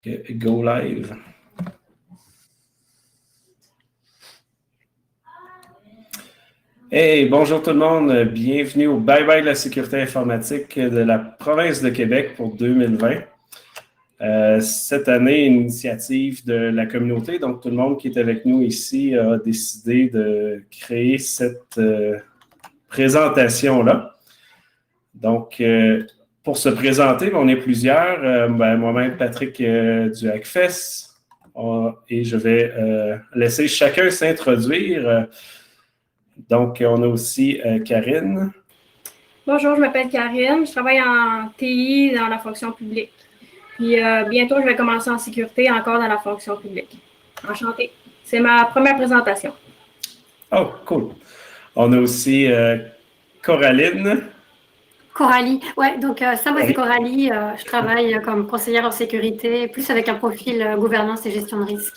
Go live. Hey, bonjour tout le monde. Bienvenue au Bye Bye de la sécurité informatique de la province de Québec pour 2020. Cette année, une initiative de la communauté, donc tout le monde qui est avec nous ici a décidé de créer cette présentation-là. Donc, pour se présenter, on est plusieurs. Moi-même, Patrick du Hackfest, et je vais laisser chacun s'introduire. Donc, on a aussi Karine. Bonjour, je m'appelle Karine. Je travaille en TI dans la fonction publique. Puis bientôt, je vais commencer en sécurité encore dans la fonction publique. Enchantée. C'est ma première présentation. Oh, cool. On a aussi Coraline. Coralie, ouais, donc ça, moi, c'est Coralie. Je travaille comme conseillère en sécurité, plus avec un profil gouvernance et gestion de risque.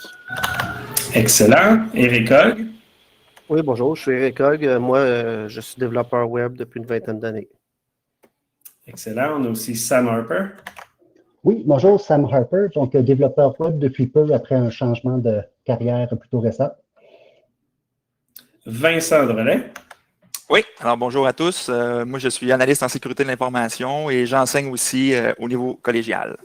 Excellent. Eric Hogg. Oui, bonjour, je suis Eric Hogg. Moi, je suis développeur web depuis une vingtaine d'années. Excellent. On a aussi Sam Harper. Oui, bonjour, Sam Harper, donc développeur web depuis peu après un changement de carrière plutôt récent. Vincent Drolet. Oui, alors bonjour à tous. Moi, je suis analyste en sécurité de l'information et j'enseigne aussi au niveau collégial.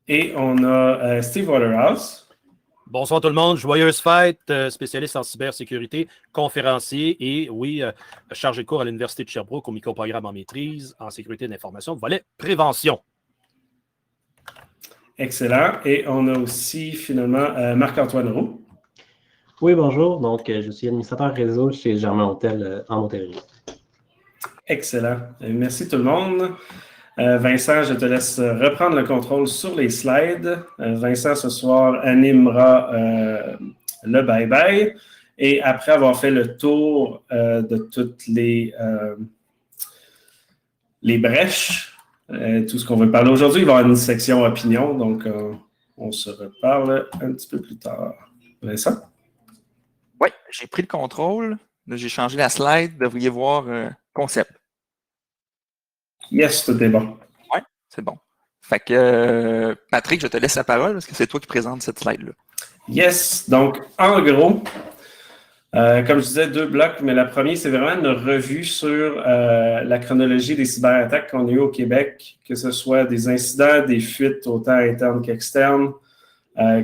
Et on a Steve Waterhouse. Bonsoir tout le monde, joyeuse fête, spécialiste en cybersécurité, conférencier et oui, chargé de cours à l'Université de Sherbrooke au microprogramme en maîtrise en sécurité de l'information, volet prévention. Excellent. Et on a aussi finalement Marc-Antoine Roux. Oui, bonjour. Donc, je suis administrateur réseau chez Germain Hôtel en Montérégie. Excellent. Merci tout le monde. Vincent, je te laisse reprendre le contrôle sur les slides. Vincent, ce soir, animera le bye-bye. Et après avoir fait le tour de toutes les brèches, tout ce qu'on veut parler aujourd'hui, il va y avoir une section opinion. Donc, on se reparle un petit peu plus tard. Vincent? Oui, j'ai pris le contrôle. J'ai changé la slide. Vous devriez voir concept. Yes, tout est bon. Oui, c'est bon. Fait que, Patrick, je te laisse la parole parce que c'est toi qui présente cette slide-là. Yes. Donc, en gros, comme je disais, 2 blocs, mais la première, c'est vraiment une revue sur la chronologie des cyberattaques qu'on a eues au Québec, que ce soit des incidents, des fuites autant internes qu'externes,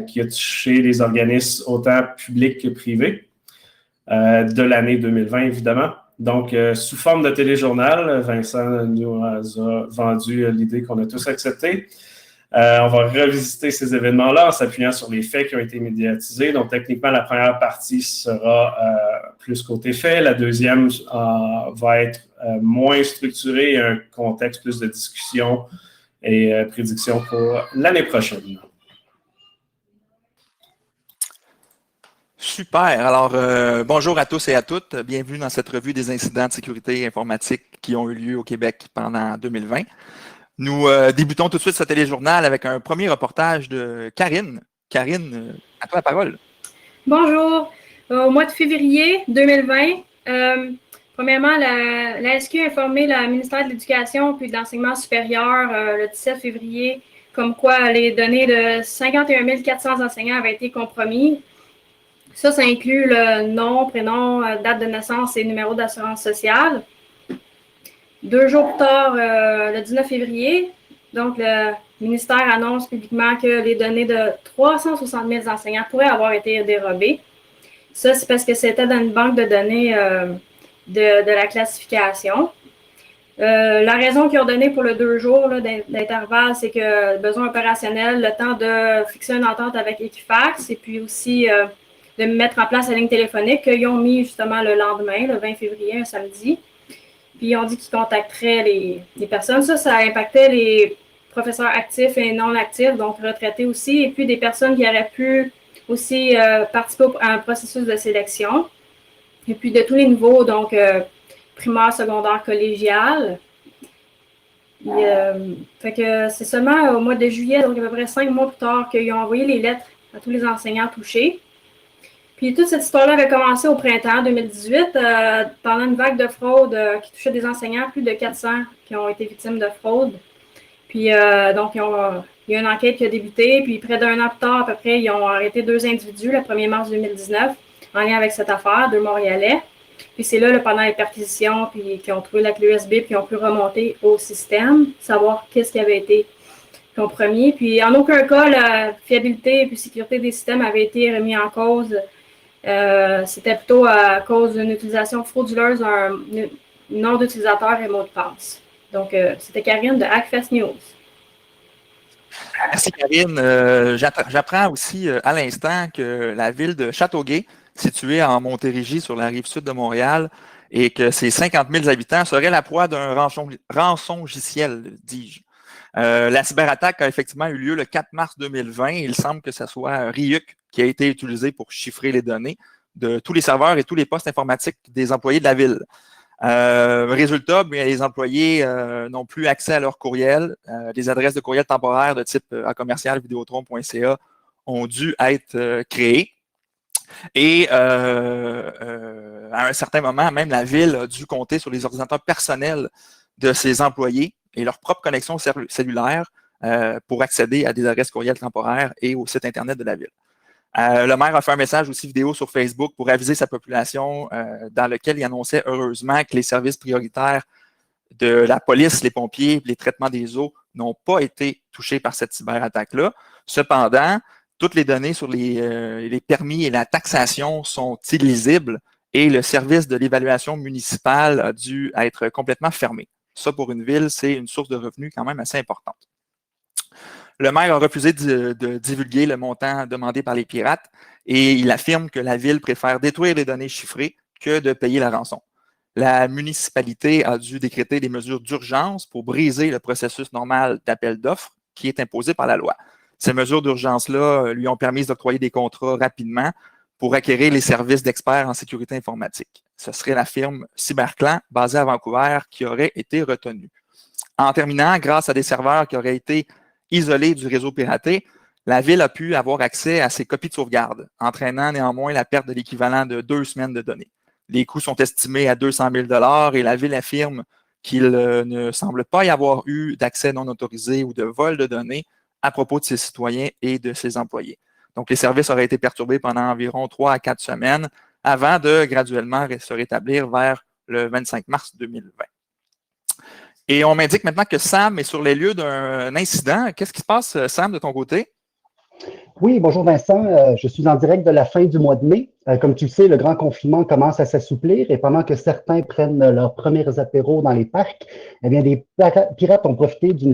qui a touché les organismes autant publics que privés, de l'année 2020, évidemment. Donc, sous forme de téléjournal, Vincent nous a vendu l'idée qu'on a tous acceptée. On va revisiter ces événements-là en s'appuyant sur les faits qui ont été médiatisés. Donc, techniquement, la première partie sera plus côté faits. La deuxième va être moins structurée et un contexte plus de discussion et prédiction pour l'année prochaine. Super. Alors, bonjour à tous et à toutes. Bienvenue dans cette revue des incidents de sécurité informatique qui ont eu lieu au Québec pendant 2020. Nous débutons tout de suite ce téléjournal avec un premier reportage de Karine. Karine, à toi la parole. Bonjour. Au mois de février 2020, premièrement, la SQ a informé le ministère de l'Éducation puis de l'Enseignement supérieur le 17 février comme quoi les données de 51 400 enseignants avaient été compromises. Ça inclut le nom, prénom, date de naissance et numéro d'assurance sociale. 2 jours plus tard, le 19 février, donc le ministère annonce publiquement que les données de 360 000 enseignants pourraient avoir été dérobées. Ça, c'est parce que c'était dans une banque de données de la classification. La raison qu'ils ont donnée pour le 2 jours d'intervalle, c'est que besoin opérationnel, le temps de fixer une entente avec Equifax et puis aussi de mettre en place la ligne téléphonique qu'ils ont mis justement le lendemain, le 20 février, un samedi. Puis ils ont dit qu'ils contacteraient les personnes. Ça impactait les professeurs actifs et non actifs, donc retraités aussi, et puis des personnes qui auraient pu aussi participer à un processus de sélection. Et puis de tous les niveaux, donc primaire, secondaire, collégial. Fait que c'est seulement au mois de juillet, donc à peu près 5 mois plus tard, qu'ils ont envoyé les lettres à tous les enseignants touchés. Puis toute cette histoire-là avait commencé au printemps 2018, pendant une vague de fraude qui touchait des enseignants, plus de 400 qui ont été victimes de fraude. Puis donc, ils il y a une enquête qui a débuté, puis près d'un an plus tard, à peu près, ils ont arrêté 2 individus le 1er mars 2019 en lien avec cette affaire, 2 Montréalais. Puis c'est là, pendant les perquisitions, puis qu'ils ont trouvé la clé USB, puis ils ont pu remonter au système, savoir qu'est-ce qui avait été compromis. Puis en aucun cas, la fiabilité et puis sécurité des systèmes avait été remis en cause. C'était plutôt à cause d'une utilisation frauduleuse d'un nom d'utilisateur et mot de passe. Donc, c'était Karine de Hackfest News. Merci, Karine. J'apprends aussi à l'instant que la ville de Châteauguay, située en Montérégie sur la rive sud de Montréal, et que ses 50 000 habitants seraient la proie d'un rançongiciel, dis-je. La cyberattaque a effectivement eu lieu le 4 mars 2020. Il semble que ce soit Ryuk qui a été utilisé pour chiffrer les données de tous les serveurs et tous les postes informatiques des employés de la ville. Résultat, bien, les employés n'ont plus accès à leur courriel. Les adresses de courriel temporaires de type @commercial-vidéotron.ca ont dû être créées. Et à un certain moment, même la ville a dû compter sur les ordinateurs personnels de ses employés et leur propre connexion cellulaire pour accéder à des adresses courriel temporaires et au site Internet de la ville. Le maire a fait un message aussi vidéo sur Facebook pour aviser sa population dans lequel il annonçait heureusement que les services prioritaires de la police, les pompiers, les traitements des eaux n'ont pas été touchés par cette cyberattaque-là. Cependant, toutes les données sur les permis et la taxation sont illisibles et le service de l'évaluation municipale a dû être complètement fermé. Ça, pour une ville, c'est une source de revenus quand même assez importante. Le maire a refusé de divulguer le montant demandé par les pirates et il affirme que la ville préfère détruire les données chiffrées que de payer la rançon. La municipalité a dû décréter des mesures d'urgence pour briser le processus normal d'appel d'offres qui est imposé par la loi. Ces mesures d'urgence-là lui ont permis d'octroyer des contrats rapidement pour acquérir les services d'experts en sécurité informatique. Ce serait la firme Cyberclan, basée à Vancouver, qui aurait été retenue. En terminant, grâce à des serveurs qui auraient été isolés du réseau piraté, la ville a pu avoir accès à ses copies de sauvegarde, entraînant néanmoins la perte de l'équivalent de 2 semaines de données. Les coûts sont estimés à 200 000 $ et la ville affirme qu'il ne semble pas y avoir eu d'accès non autorisé ou de vol de données à propos de ses citoyens et de ses employés. Donc, les services auraient été perturbés pendant environ 3 à 4 semaines avant de graduellement se rétablir vers le 25 mars 2020. Et on m'indique maintenant que Sam est sur les lieux d'un incident. Qu'est-ce qui se passe, Sam, de ton côté? Oui, bonjour Vincent. Je suis en direct de la fin du mois de mai. Comme tu le sais, le grand confinement commence à s'assouplir et pendant que certains prennent leurs premiers apéros dans les parcs, eh bien, des pirates ont profité d'une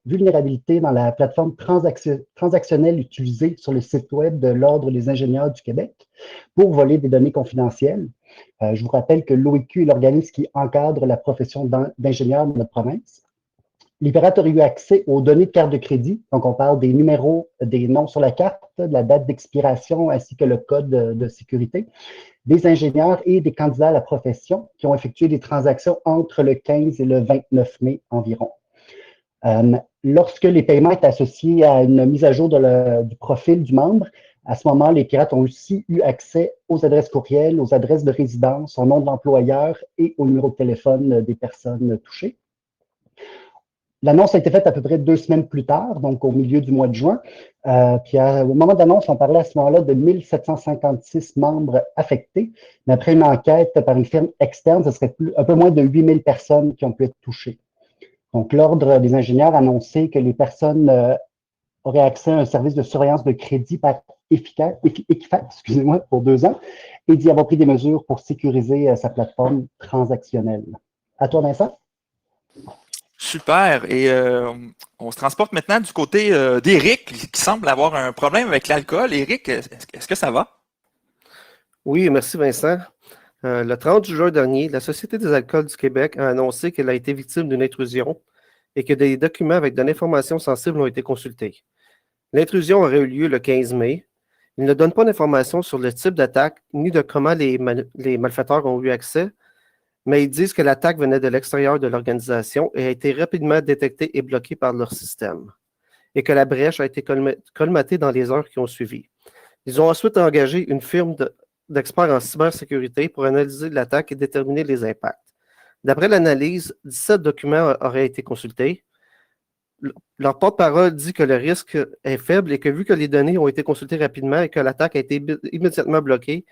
vulnérabilité dans la plateforme transactionnelle utilisée sur le site web de l'Ordre des ingénieurs du Québec pour voler des données confidentielles. Je vous rappelle que l'OIQ est l'organisme qui encadre la profession d'ingénieur dans notre province. Les pirates auraient eu accès aux données de carte de crédit. Donc, on parle des numéros, des noms sur la carte, de la date d'expiration ainsi que le code de sécurité, des ingénieurs et des candidats à la profession qui ont effectué des transactions entre le 15 et le 29 mai environ. Lorsque les paiements étaient associés à une mise à jour du profil du membre, à ce moment, les pirates ont aussi eu accès aux adresses courriels, aux adresses de résidence, au nom de l'employeur et au numéro de téléphone des personnes touchées. L'annonce a été faite à peu près 2 semaines plus tard, donc au milieu du mois de juin. Puis au moment de l'annonce, on parlait à ce moment-là de 1756 membres affectés. Mais après une enquête par une firme externe, ce serait un peu moins de 8000 personnes qui ont pu être touchées. Donc, l'Ordre des ingénieurs a annoncé que les personnes auraient accès à un service de surveillance de crédit par Equifax, excusez-moi, pour 2 ans, et d'y avoir pris des mesures pour sécuriser sa plateforme transactionnelle. À toi, Vincent. Super. Et on se transporte maintenant du côté d'Éric, qui semble avoir un problème avec l'alcool. Éric, est-ce que ça va? Oui, merci Vincent. Le 30 juin dernier, la Société des alcools du Québec a annoncé qu'elle a été victime d'une intrusion et que des documents avec de l'information sensible ont été consultés. L'intrusion aurait eu lieu le 15 mai. Il ne donne pas d'informations sur le type d'attaque ni de comment les malfaiteurs ont eu accès, mais ils disent que l'attaque venait de l'extérieur de l'organisation et a été rapidement détectée et bloquée par leur système, et que la brèche a été colmatée dans les heures qui ont suivi. Ils ont ensuite engagé une firme d'experts en cybersécurité pour analyser l'attaque et déterminer les impacts. D'après l'analyse, 17 documents auraient été consultés. leur porte-parole dit que le risque est faible et que vu que les données ont été consultées rapidement et que l'attaque a été immédiatement bloquée,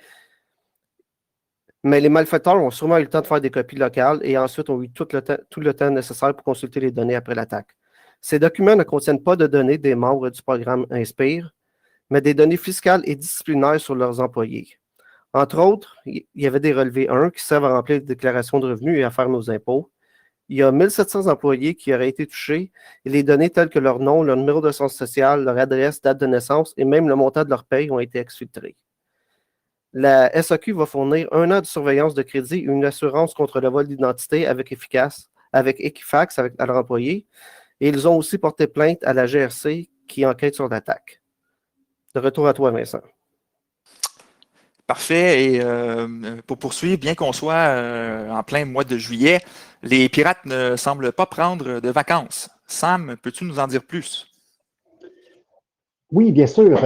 mais les malfaiteurs ont sûrement eu le temps de faire des copies locales et ensuite ont eu tout le temps nécessaire pour consulter les données après l'attaque. Ces documents ne contiennent pas de données des membres du programme Inspire, mais des données fiscales et disciplinaires sur leurs employés. Entre autres, il y avait des relevés 1 qui servent à remplir les déclarations de revenus et à faire nos impôts. Il y a 1700 employés qui auraient été touchés et les données telles que leur nom, leur numéro de sens social, leur adresse, date de naissance et même le montant de leur paye ont été exfiltrés. La SAQ va fournir 1 an de surveillance de crédit et une assurance contre le vol d'identité avec Equifax à leurs employés. Et ils ont aussi porté plainte à la GRC qui enquête sur l'attaque. De retour à toi, Vincent. Parfait. Et pour poursuivre, bien qu'on soit en plein mois de juillet, les pirates ne semblent pas prendre de vacances. Sam, peux-tu nous en dire plus? Oui, bien sûr.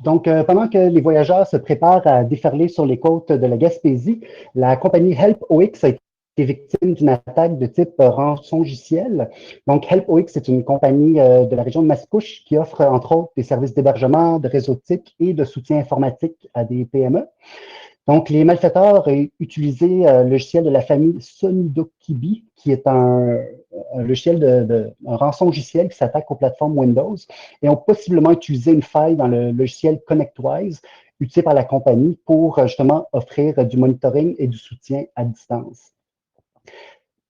Donc, pendant que les voyageurs se préparent à déferler sur les côtes de la Gaspésie, la compagnie HelpOX a été victime d'une attaque de type rançongiciel. Donc, HelpOX est une compagnie de la région de Mascouche qui offre, entre autres, des services d'hébergement, de réseau TIC et de soutien informatique à des PME. Donc, les malfaiteurs ont utilisé un logiciel de la famille Sonidokibi, qui est un logiciel un rançongiciel qui s'attaque aux plateformes Windows, et ont possiblement utilisé une faille dans le logiciel ConnectWise, utilisé par la compagnie pour justement offrir du monitoring et du soutien à distance.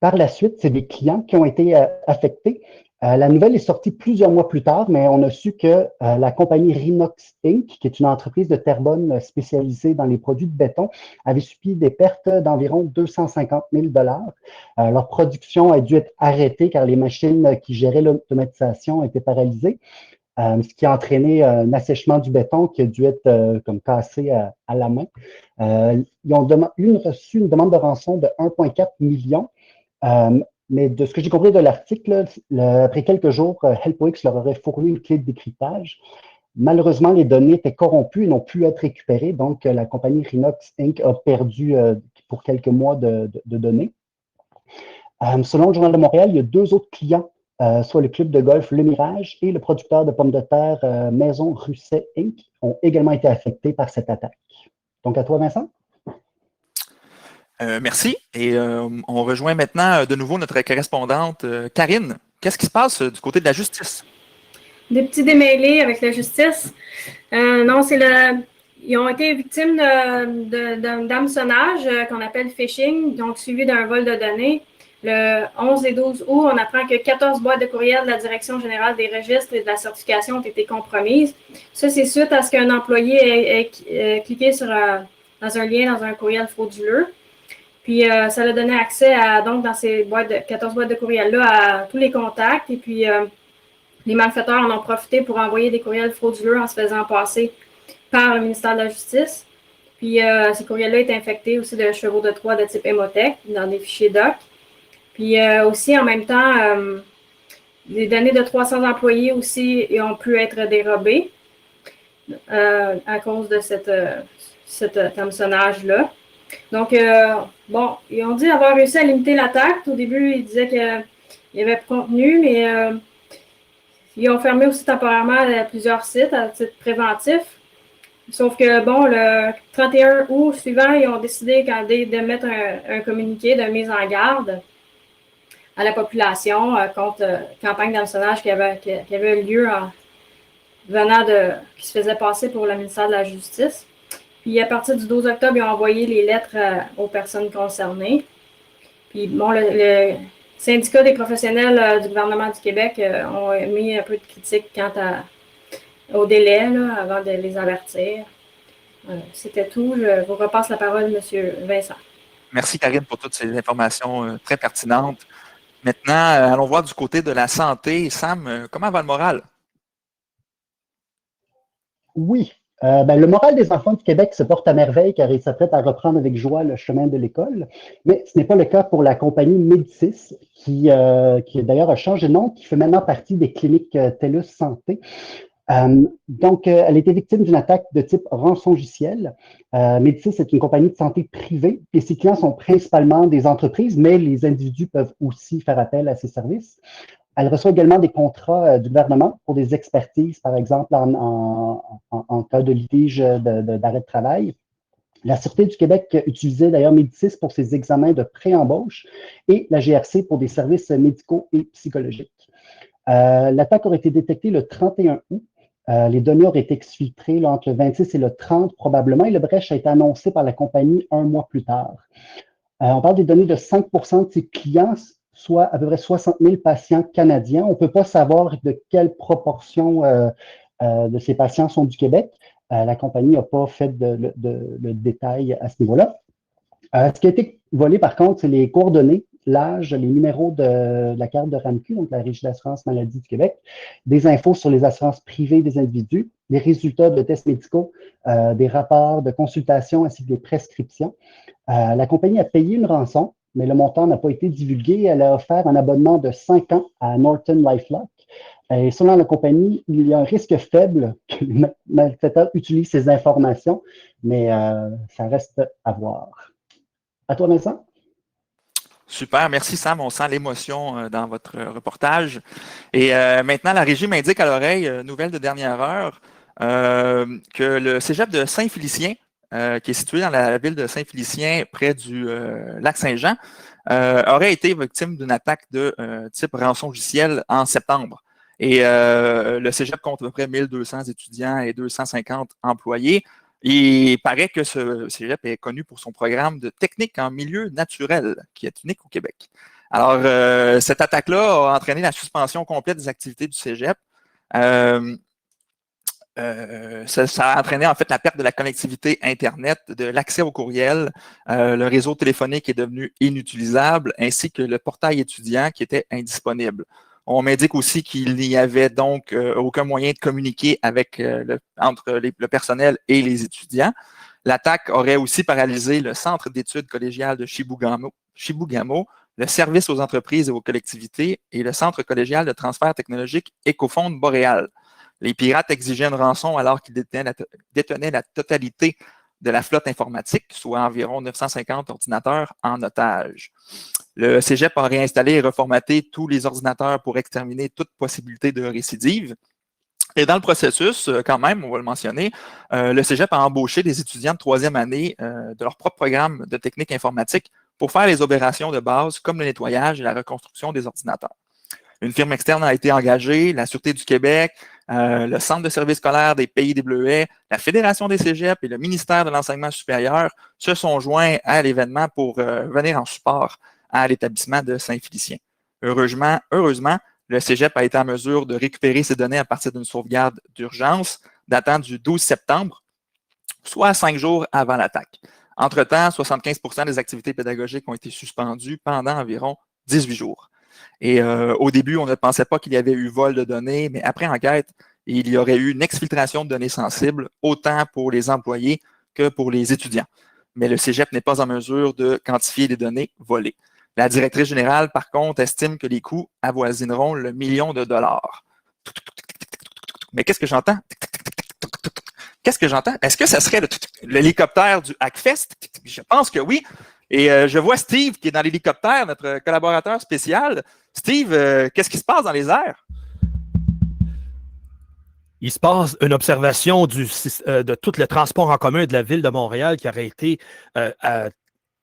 Par la suite, c'est des clients qui ont été affectés. La nouvelle est sortie plusieurs mois plus tard, mais on a su que la compagnie Rinox Inc., qui est une entreprise de Terrebonne spécialisée dans les produits de béton, avait subi des pertes d'environ 250 000 $. Leur production a dû être arrêtée car les machines qui géraient l'automatisation étaient paralysées, ce qui a entraîné un assèchement du béton qui a dû être comme cassé à la main. Ils ont reçu une demande de rançon de 1,4 million. Mais de ce que j'ai compris de l'article, après quelques jours, HelpOX leur aurait fourni une clé de décryptage. Malheureusement, les données étaient corrompues et n'ont pu être récupérées, donc la compagnie Rinox Inc. a perdu pour quelques mois de données. Selon le Journal de Montréal, il y a 2 autres clients, soit le club de golf Le Mirage et le producteur de pommes de terre Maison Russet Inc. ont également été affectés par cette attaque. Donc à toi, Vincent. Merci. Et on rejoint maintenant de nouveau notre correspondante Karine. Qu'est-ce qui se passe du côté de la justice? Des petits démêlés avec la justice. Non, ils ont été victimes d'hameçonnage qu'on appelle phishing, donc suivi d'un vol de données. Le 11 et 12 août, on apprend que 14 boîtes de courriel de la Direction générale des registres et de la certification ont été compromises. Ça, c'est suite à ce qu'un employé ait cliqué dans un lien dans un courriel frauduleux. Puis, ça a donné accès dans ces 14 boîtes de courriel-là à tous les contacts. Et puis, les malfaiteurs en ont profité pour envoyer des courriels frauduleux en se faisant passer par le ministère de la Justice. Puis, ces courriels-là étaient infectés aussi de chevaux de Troie de type Emotek dans des fichiers doc. Puis, aussi, en même temps, les données de 300 employés aussi ont pu être dérobées à cause de cet hameçonnage-là. Donc, ils ont dit avoir réussi à limiter l'attaque. Au début, ils disaient qu'il y avait contenu, mais ils ont fermé aussi temporairement plusieurs sites à titre préventif. Sauf que, le 31 août suivant, ils ont décidé de mettre un communiqué de mise en garde à la population contre la campagne d'hameçonnage qui avait lieu qui se faisait passer pour le ministère de la Justice. Puis, à partir du 12 octobre, ils ont envoyé les lettres aux personnes concernées. Puis, le syndicat des professionnels du gouvernement du Québec ont mis un peu de critique quant au délai avant de les avertir. C'était tout. Je vous repasse la parole, M. Vincent. Merci, Karine, pour toutes ces informations très pertinentes. Maintenant, allons voir du côté de la santé. Sam, comment va le moral? Oui. Le moral des enfants du Québec se porte à merveille car ils s'apprêtent à reprendre avec joie le chemin de l'école. Mais ce n'est pas le cas pour la compagnie Médicis, qui d'ailleurs a changé de nom, qui fait maintenant partie des cliniques TELUS Santé. Donc, elle était victime d'une attaque de type rançongiciel. Médicis est une compagnie de santé privée et ses clients sont principalement des entreprises, mais les individus peuvent aussi faire appel à ses services. Elle reçoit également des contrats du gouvernement pour des expertises, par exemple en cas de litige d'arrêt de travail. La Sûreté du Québec utilisait d'ailleurs Médicis pour ses examens de pré-embauche et la GRC pour des services médicaux et psychologiques. L'attaque aurait été détectée le 31 août. Les données auraient été exfiltrées là, entre le 26 et le 30 probablement, et le brèche a été annoncé par la compagnie un mois plus tard. On parle des données de 5 de ses clients, soit à peu près 60 000 patients canadiens. On ne peut pas savoir de quelle proportion de ces patients sont du Québec. La compagnie n'a pas fait le détail à ce niveau-là. Ce qui a été volé, par contre, c'est les coordonnées, l'âge, les numéros de la carte de RAMQ, donc la Régie d'assurance maladie du Québec, des infos sur les assurances privées des individus, les résultats de tests médicaux, des rapports de consultation ainsi que des prescriptions. La compagnie a payé une rançon, mais le montant n'a pas été divulgué. Elle a offert un abonnement de 5 ans à Norton-LifeLock. Et selon la compagnie, il y a un risque faible que le malfaiteur utilise ces informations, mais ça reste à voir. À toi, Vincent. Super, merci Sam. On sent l'émotion dans votre reportage. Et maintenant, la régie m'indique à l'oreille, nouvelle de dernière heure, que le cégep de Saint-Félicien, qui est situé dans la ville de Saint-Félicien, près du lac Saint-Jean, aurait été victime d'une attaque de type rançongiciel en septembre. Et le cégep compte à peu près 1200 étudiants et 250 employés. Il paraît que ce cégep est connu pour son programme de technique en milieu naturel, qui est unique au Québec. Alors, cette attaque-là a entraîné la suspension complète des activités du cégep. Ça a entraîné en fait la perte de la connectivité Internet, de l'accès au courriel, le réseau téléphonique est devenu inutilisable, ainsi que le portail étudiant qui était indisponible. On m'indique aussi qu'il n'y avait donc aucun moyen de communiquer avec entre le personnel et les étudiants. L'attaque aurait aussi paralysé le Centre d'études collégiales de Chibougamau, le service aux entreprises et aux collectivités et le Centre collégial de transfert technologique Écofond Boréal. Les pirates exigeaient une rançon alors qu'ils détenaient la totalité de la flotte informatique, soit environ 950 ordinateurs en otage. Le cégep a réinstallé et reformaté tous les ordinateurs pour exterminer toute possibilité de récidive. Et dans le processus, quand même, on va le mentionner, le cégep a embauché des étudiants de troisième année de leur propre programme de technique informatique pour faire les opérations de base comme le nettoyage et la reconstruction des ordinateurs. Une firme externe a été engagée, la Sûreté du Québec, le Centre de services scolaires des Pays des Bleuets, la Fédération des cégeps et le ministère de l'Enseignement supérieur se sont joints à l'événement pour venir en support à l'établissement de Saint-Félicien. Heureusement, le cégep a été en mesure de récupérer ces données à partir d'une sauvegarde d'urgence datant du 12 septembre, soit 5 jours avant l'attaque. Entre-temps, 75% des activités pédagogiques ont été suspendues pendant environ 18 jours. Et au début, on ne pensait pas qu'il y avait eu vol de données, mais après enquête, il y aurait eu une exfiltration de données sensibles, autant pour les employés que pour les étudiants. Mais le cégep n'est pas en mesure de quantifier les données volées. La directrice générale, par contre, estime que les coûts avoisineront le million de dollars. Mais qu'est-ce que j'entends? Qu'est-ce que j'entends? Est-ce que ça serait l'hélicoptère du Hackfest? Je pense que oui. Et je vois Steve qui est dans l'hélicoptère, notre collaborateur spécial. Steve, qu'est-ce qui se passe dans les airs? Il se passe une observation de tout le transport en commun de la ville de Montréal qui aurait été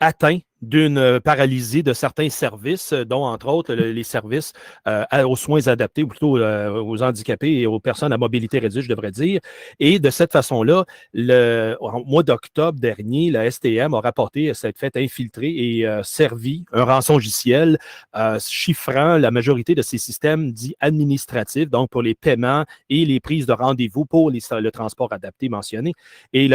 atteint d'une paralysie de certains services, dont entre autres les services aux soins adaptés, ou plutôt aux handicapés et aux personnes à mobilité réduite, je devrais dire. Et de cette façon-là, au mois d'octobre dernier, la STM a rapporté s'être fait infiltrer et servi un rançongiciel chiffrant la majorité de ces systèmes dits administratifs, donc pour les paiements et les prises de rendez-vous pour le transport adapté mentionné. Et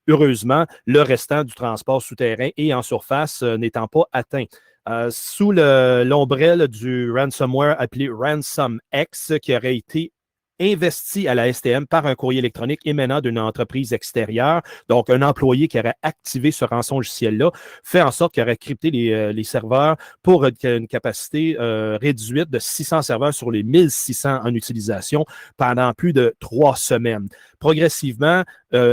heureusement, le restant du transport souterrain et en surface n'étant pas atteint. Sous l'ombrelle du ransomware appelé RansomX, qui aurait été investi à la STM par un courrier électronique émanant d'une entreprise extérieure, donc un employé qui aurait activé ce rançongiciel-là, fait en sorte qu'il aurait crypté les serveurs pour une capacité réduite de 600 serveurs sur les 1600 en utilisation pendant plus de 3 semaines. Progressivement,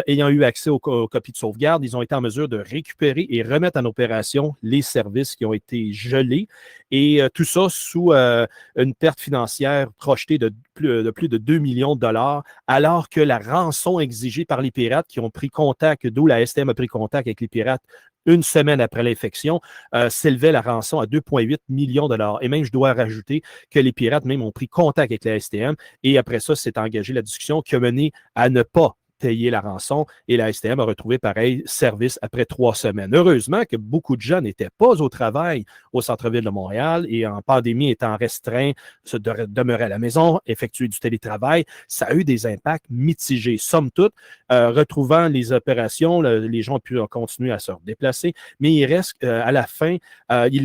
ayant eu accès aux copies de sauvegarde, ils ont été en mesure de récupérer et remettre en opération les services qui ont été gelés. Et tout ça sous une perte financière projetée de plus de 2 millions de dollars, alors que la rançon exigée par les pirates qui ont pris contact, d'où la STM a pris contact avec les pirates une semaine après l'infection, s'élevait la rançon à 2,8 millions de dollars. Et même, je dois rajouter que les pirates même ont pris contact avec la STM et après ça, s'est engagé la discussion qui a mené à ne pas payer la rançon et la STM a retrouvé pareil service après 3 semaines. Heureusement que beaucoup de gens n'étaient pas au travail au centre-ville de Montréal et en pandémie étant restreints, se demeurer à la maison, effectuer du télétravail, ça a eu des impacts mitigés. Somme toute, retrouvant les opérations, les gens ont pu continuer à se déplacer, mais il reste à la fin, il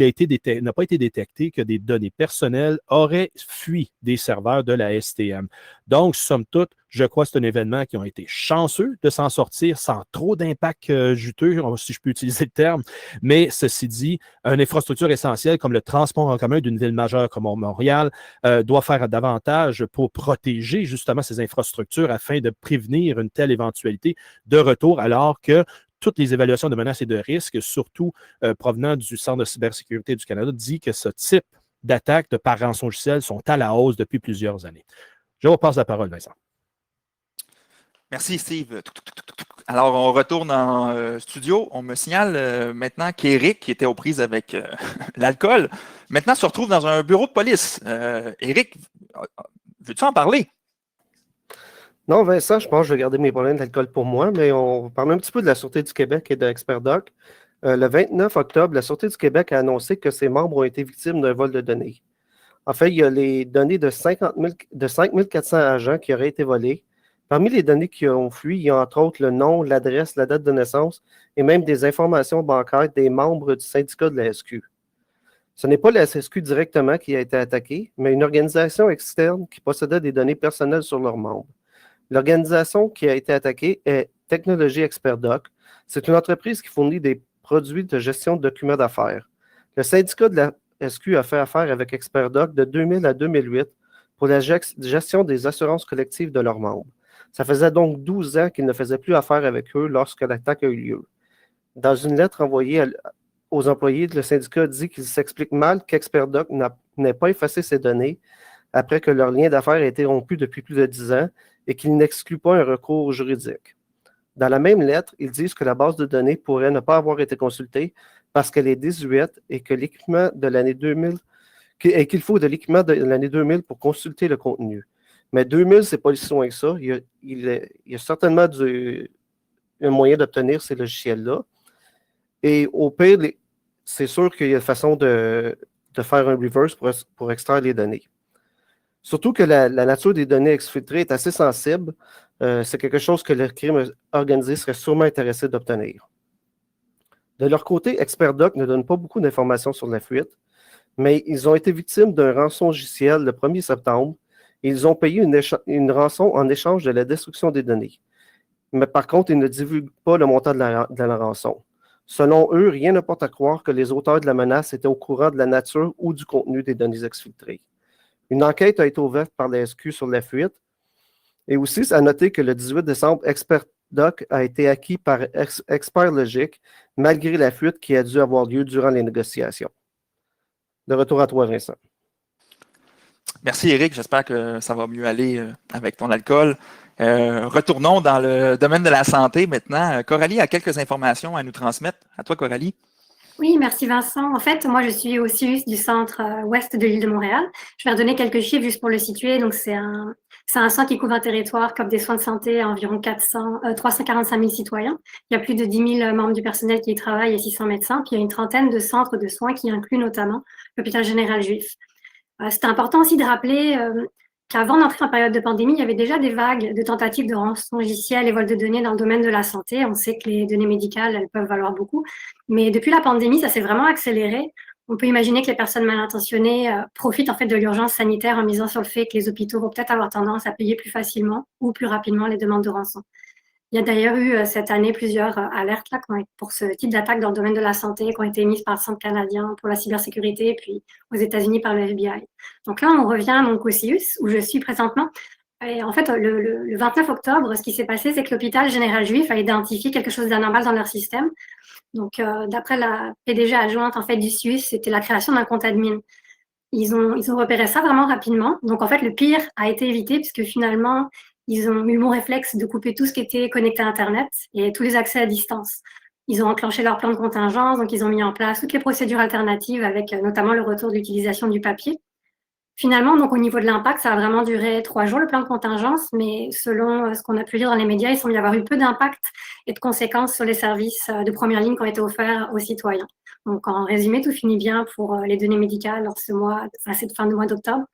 n'a pas été détecté que des données personnelles auraient fui des serveurs de la STM. Donc, somme toute, je crois que c'est un événement qui ont été chanceux de s'en sortir sans trop d'impact juteux, si je peux utiliser le terme. Mais ceci dit, une infrastructure essentielle comme le transport en commun d'une ville majeure comme Montréal doit faire davantage pour protéger justement ces infrastructures afin de prévenir une telle éventualité de retour, alors que toutes les évaluations de menaces et de risques, surtout provenant du Centre de cybersécurité du Canada, dit que ce type d'attaques de par rançongiciel sont à la hausse depuis plusieurs années. Je vous passe la parole, Vincent. Merci, Steve. Alors, on retourne en studio. On me signale maintenant qu'Éric, qui était aux prises avec l'alcool, maintenant se retrouve dans un bureau de police. Éric, veux-tu en parler? Non, Vincent, je pense que je vais garder mes problèmes d'alcool pour moi, mais on va parler un petit peu de la Sûreté du Québec et de ExpertDoc. Le 29 octobre, la Sûreté du Québec a annoncé que ses membres ont été victimes d'un vol de données. En fait, il y a les données de 5 400 agents qui auraient été volés. Parmi les données qui ont fui, il y a entre autres le nom, l'adresse, la date de naissance et même des informations bancaires des membres du syndicat de la SQ. Ce n'est pas la SQ directement qui a été attaquée, mais une organisation externe qui possédait des données personnelles sur leurs membres. L'organisation qui a été attaquée est Technologie ExpertDoc. C'est une entreprise qui fournit des produits de gestion de documents d'affaires. Le syndicat de la SQ a fait affaire avec ExpertDoc de 2000 à 2008 pour la gestion des assurances collectives de leurs membres. Ça faisait donc 12 ans qu'ils ne faisaient plus affaire avec eux lorsque l'attaque a eu lieu. Dans une lettre envoyée aux employés, le syndicat dit qu'il s'explique mal qu'ExpertDoc n'ait pas effacé ces données après que leur lien d'affaires ait été rompu depuis plus de 10 ans et qu'il n'exclut pas un recours juridique. Dans la même lettre, ils disent que la base de données pourrait ne pas avoir été consultée parce qu'elle est désuète et que l'équipement de l'année 2000 et qu'il faut de l'équipement de l'année 2000 pour consulter le contenu. Mais 2000, ce n'est pas si loin que ça. Il y a certainement un moyen d'obtenir ces logiciels-là. Et au pire, c'est sûr qu'il y a une façon de faire un reverse pour extraire les données. Surtout que la nature des données exfiltrées est assez sensible. C'est quelque chose que le crime organisé serait sûrement intéressé d'obtenir. De leur côté, ExpertDoc ne donne pas beaucoup d'informations sur la fuite, mais ils ont été victimes d'un rançongiciel le 1er septembre et ils ont payé une rançon en échange de la destruction des données. Mais par contre, ils ne divulguent pas le montant de la rançon. Selon eux, rien ne porte à croire que les auteurs de la menace étaient au courant de la nature ou du contenu des données exfiltrées. Une enquête a été ouverte par la SQ sur la fuite. Et aussi, à noter que le 18 décembre, ExpertDoc a été acquis par ExpertLogic, malgré la fuite qui a dû avoir lieu durant les négociations. De retour à toi, Vincent. Merci, Éric. J'espère que ça va mieux aller avec ton alcool. Retournons dans le domaine de la santé maintenant. Coralie a quelques informations à nous transmettre. À toi, Coralie. Oui, merci Vincent. En fait, moi, je suis au CIUS du centre ouest de l'île de Montréal. Je vais redonner quelques chiffres juste pour le situer. Donc, c'est un centre qui couvre un territoire comme des soins de santé à environ 345 000 citoyens. Il y a plus de 10 000 membres du personnel qui y travaillent et 600 médecins. Puis, il y a une trentaine de centres de soins qui incluent notamment l'hôpital général juif. C'est important aussi de rappeler qu'avant d'entrer en période de pandémie, il y avait déjà des vagues de tentatives de rançongiciel et vol de données dans le domaine de la santé. On sait que les données médicales, elles peuvent valoir beaucoup. Mais depuis la pandémie, ça s'est vraiment accéléré. On peut imaginer que les personnes mal intentionnées profitent en fait de l'urgence sanitaire en misant sur le fait que les hôpitaux vont peut-être avoir tendance à payer plus facilement ou plus rapidement les demandes de rançon. Il y a d'ailleurs eu cette année plusieurs alertes là, pour ce type d'attaque dans le domaine de la santé qui ont été émises par le Centre canadien pour la cybersécurité, puis aux États-Unis par le FBI. Donc là, on revient donc au CIUS, où je suis présentement. Et en fait, le 29 octobre, ce qui s'est passé, c'est que l'hôpital général juif a identifié quelque chose d'anormal dans leur système. Donc, d'après la PDG adjointe en fait, du SUS, c'était la création d'un compte admin. Ils ont repéré ça vraiment rapidement. Donc, en fait, le pire a été évité puisque finalement, ils ont eu le bon réflexe de couper tout ce qui était connecté à Internet et tous les accès à distance. Ils ont enclenché leur plan de contingence, donc ils ont mis en place toutes les procédures alternatives avec notamment le retour de l'utilisation du papier. Finalement, donc au niveau de l'impact, ça a vraiment duré 3 jours, le plan de contingence, mais selon ce qu'on a pu lire dans les médias, il semble y avoir eu peu d'impact et de conséquences sur les services de première ligne qui ont été offerts aux citoyens. Donc, en résumé, tout finit bien pour les données médicales cette fin de mois d'octobre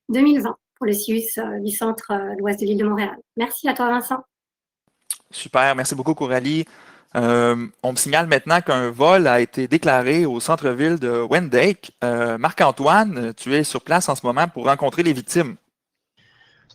2020 pour le CIUS du centre de l'ouest de l'île de Montréal. Merci à toi, Vincent. Super, merci beaucoup, Coralie. On me signale maintenant qu'un vol a été déclaré au centre-ville de Wendake. Marc-Antoine, tu es sur place en ce moment pour rencontrer les victimes.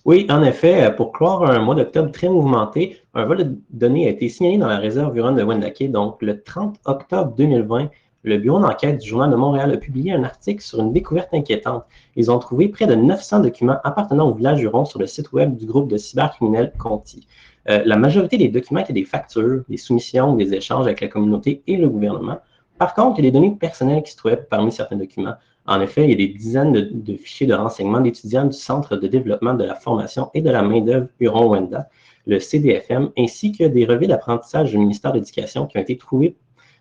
Oui, en effet, pour clore un mois d'octobre très mouvementé, un vol de données a été signalé dans la réserve Huron de Wendake. Donc, le 30 octobre 2020, le bureau d'enquête du Journal de Montréal a publié un article sur une découverte inquiétante. Ils ont trouvé près de 900 documents appartenant au village Huron sur le site web du groupe de cybercriminels Conti. La majorité des documents étaient des factures, des soumissions, des échanges avec la communauté et le gouvernement. Par contre, il y a des données personnelles qui se trouvaient parmi certains documents. En effet, il y a des dizaines de fichiers de renseignement d'étudiants du Centre de développement de la formation et de la main-d'œuvre Huron-Wendat, le CDFM, ainsi que des relevés d'apprentissage du ministère de l'Éducation qui ont été trouvés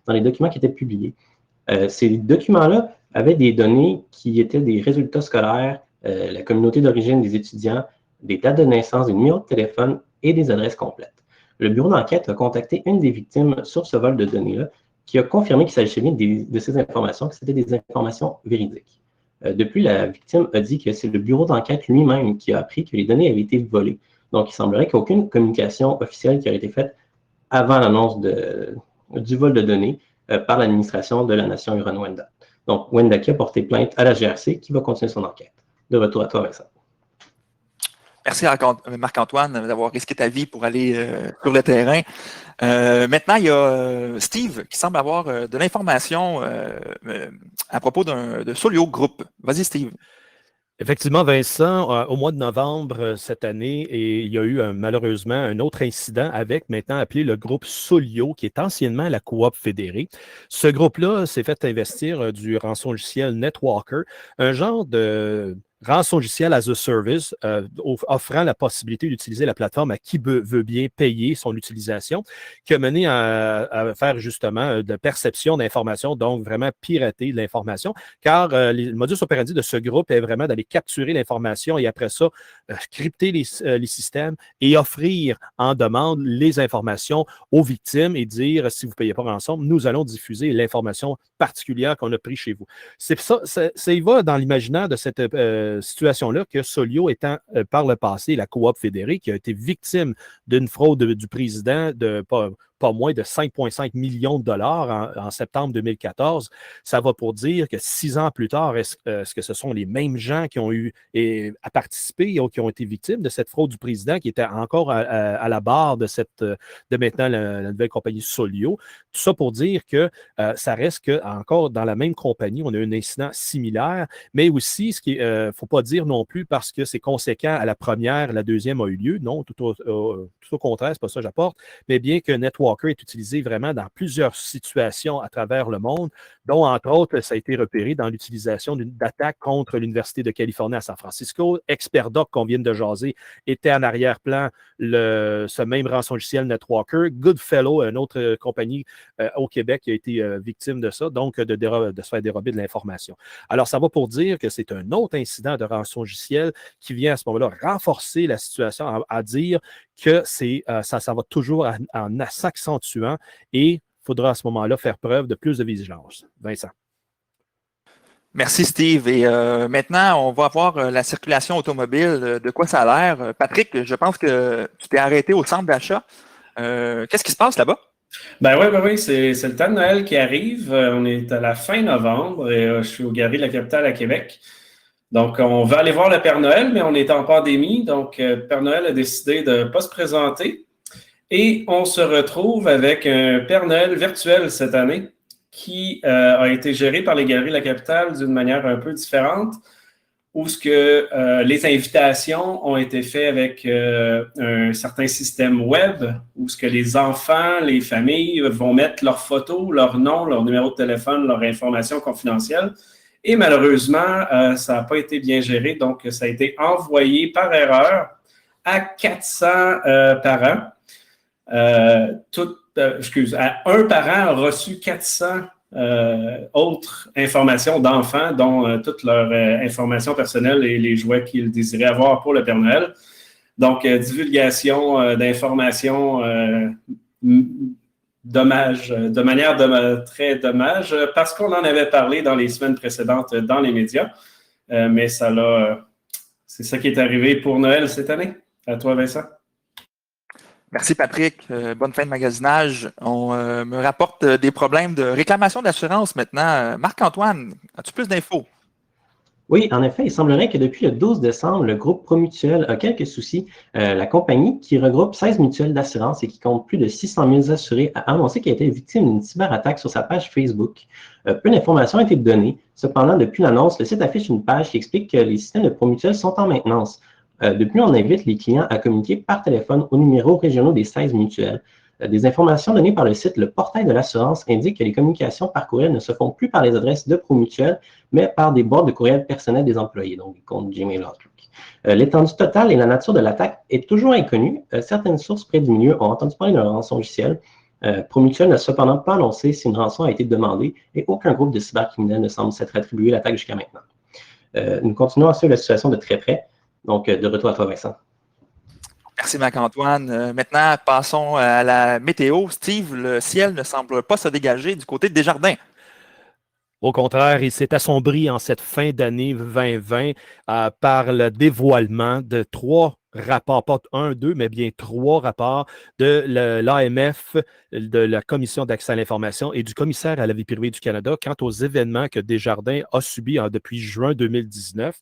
dans les documents qui étaient publiés. Ces documents-là avaient des données qui étaient des résultats scolaires, la communauté d'origine des étudiants, des dates de naissance, des numéros de téléphone et des adresses complètes. Le bureau d'enquête a contacté une des victimes sur ce vol de données-là, qui a confirmé qu'il s'agissait bien de ces informations, que c'était des informations véridiques. Depuis, la victime a dit que c'est le bureau d'enquête lui-même qui a appris que les données avaient été volées. Donc, il semblerait qu'il n'y ait aucune communication officielle qui aurait été faite avant l'annonce du vol de données par l'administration de la nation Huron-Wendat. Donc, Wendake a porté plainte à la GRC qui va continuer son enquête. De retour à toi, Vincent. Merci Marc-Antoine d'avoir risqué ta vie pour aller sur le terrain. Maintenant, il y a Steve qui semble avoir de l'information à propos de Solio Group. Vas-y, Steve. Effectivement, Vincent, au mois de novembre cette année, et il y a eu malheureusement un autre incident avec maintenant appelé le groupe Solio, qui est anciennement la Coop fédérée. Ce groupe-là s'est fait investir du rançon-logiciel NetWalker, un genre de rançon-logiciel as a service, offrant la possibilité d'utiliser la plateforme à qui veut bien payer son utilisation, qui a mené à faire justement de perception d'informations, donc vraiment pirater de l'information, car le modus operandi de ce groupe est vraiment d'aller capturer l'information et après ça, crypter les systèmes et offrir en demande les informations aux victimes et dire, si vous ne payez pas rançon, nous allons diffuser l'information particulière qu'on a prise chez vous. C'est ça, ça y va dans l'imaginaire de cette situation-là que Solio étant par le passé la Coop fédérée qui a été victime d'une fraude du président de pas moins de 5,5 millions de dollars en septembre 2014. Ça va pour dire que 6 ans plus tard, est-ce que ce sont les mêmes gens qui ont eu à participer ou qui ont été victimes de cette fraude du président qui était encore à la barre de maintenant la nouvelle compagnie Solio? Tout ça pour dire que ça reste que encore dans la même compagnie, on a eu un incident similaire, mais aussi, ce qui ne faut pas dire non plus parce que c'est conséquent à la première, la deuxième a eu lieu. Non, tout au contraire, c'est pas ça que j'apporte, mais bien que NetWalker est utilisé vraiment dans plusieurs situations à travers le monde, dont, entre autres, ça a été repéré dans l'utilisation d'attaques contre l'Université de Californie à San Francisco. Experdoc, qu'on vient de jaser, était en arrière-plan ce même rançon-logiciel NetWalker. Goodfellow, une autre compagnie au Québec, qui a été victime de ça, donc de se faire dérober de l'information. Alors, ça va pour dire que c'est un autre incident de rançon-logiciel qui vient à ce moment-là renforcer la situation, à dire que ça va toujours en s'accentuant et il faudra à ce moment-là faire preuve de plus de vigilance. Vincent. Merci, Steve. Et maintenant, on va voir la circulation automobile. De quoi ça a l'air? Patrick, je pense que tu t'es arrêté au centre d'achat. Qu'est-ce qui se passe là-bas? Ben oui, c'est le temps de Noël qui arrive. On est à la fin novembre et je suis au Galerie de la Capitale à Québec. Donc, on va aller voir le Père Noël, mais on est en pandémie. Donc, Père Noël a décidé de ne pas se présenter. Et on se retrouve avec un Père Noël virtuel cette année qui a été géré par les Galeries de la Capitale d'une manière un peu différente. où ce que les invitations ont été faites avec un certain système web, où ce que les enfants, les familles vont mettre leurs photos, leur nom, leur numéro de téléphone, leur information confidentielle. Et malheureusement, ça n'a pas été bien géré, donc ça a été envoyé par erreur à 400 parents. Un parent a reçu 400 autres informations d'enfants, dont toutes leurs informations personnelles et les jouets qu'ils désiraient avoir pour le Père Noël. Donc, divulgation d'informations de manière très dommage, parce qu'on en avait parlé dans les semaines précédentes dans les médias, mais c'est ça qui est arrivé pour Noël cette année. À toi, Vincent. Merci, Patrick. Bonne fin de magasinage. On me rapporte des problèmes de réclamation d'assurance maintenant. Marc-Antoine, as-tu plus d'infos? Oui, en effet, il semblerait que depuis le 12 décembre, le groupe ProMutuel a quelques soucis. La compagnie, qui regroupe 16 mutuelles d'assurance et qui compte plus de 600 000 assurés, a annoncé qu'elle était victime d'une cyberattaque sur sa page Facebook. Peu d'informations ont été données. Cependant, depuis l'annonce, le site affiche une page qui explique que les systèmes de ProMutuel sont en maintenance. De plus, on invite les clients à communiquer par téléphone aux numéros régionaux des 16 mutuelles. Des informations données par le site Le Portail de l'assurance indiquent que les communications par courriel ne se font plus par les adresses de ProMutuel, mais par des boîtes de courriel personnelles des employés, donc des comptes Gmail Outlook. L'étendue totale et la nature de l'attaque est toujours inconnue. Certaines sources près du milieu ont entendu parler d'un rançon-logiciel. ProMutuel n'a cependant pas annoncé si une rançon a été demandée et aucun groupe de cybercriminels ne semble s'être attribué l'attaque jusqu'à maintenant. Nous continuons à suivre la situation de très près. Donc, de retour à toi, Vincent. Merci, Marc-Antoine. Maintenant, passons à la météo. Steve, le ciel ne semble pas se dégager du côté de Desjardins. Au contraire, il s'est assombri en cette fin d'année 2020 par le dévoilement de 3 rapports, pas 1, 2, mais bien 3 rapports de l'AMF, de la Commission d'accès à l'information et du commissaire à la vie privée du Canada quant aux événements que Desjardins a subis depuis juin 2019.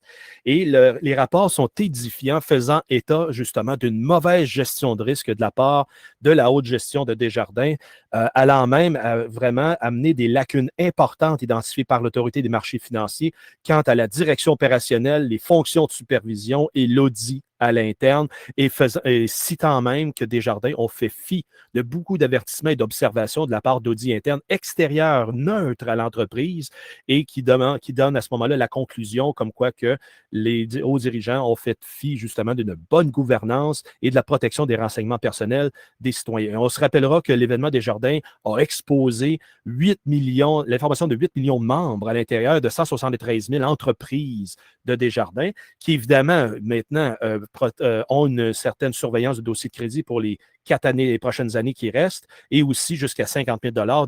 Et les rapports sont édifiants, faisant état justement d'une mauvaise gestion de risque de la part de la haute gestion de Desjardins, allant même vraiment amener des lacunes importantes identifiées par l'Autorité des marchés financiers quant à la direction opérationnelle, les fonctions de supervision et l'audit à l'interne, et citant même que Desjardins ont fait fi de beaucoup d'avertissements et d'observations de la part d'audits internes extérieurs neutres à l'entreprise et qui donnent à ce moment-là la conclusion comme quoi que les hauts dirigeants ont fait fi justement d'une bonne gouvernance et de la protection des renseignements personnels des citoyens. On se rappellera que l'événement Desjardins a exposé l'information de 8 millions de membres à l'intérieur de 173 000 entreprises de Desjardins, qui évidemment maintenant ont une certaine surveillance de dossier de crédit pour les prochaines années qui restent, et aussi jusqu'à 50 000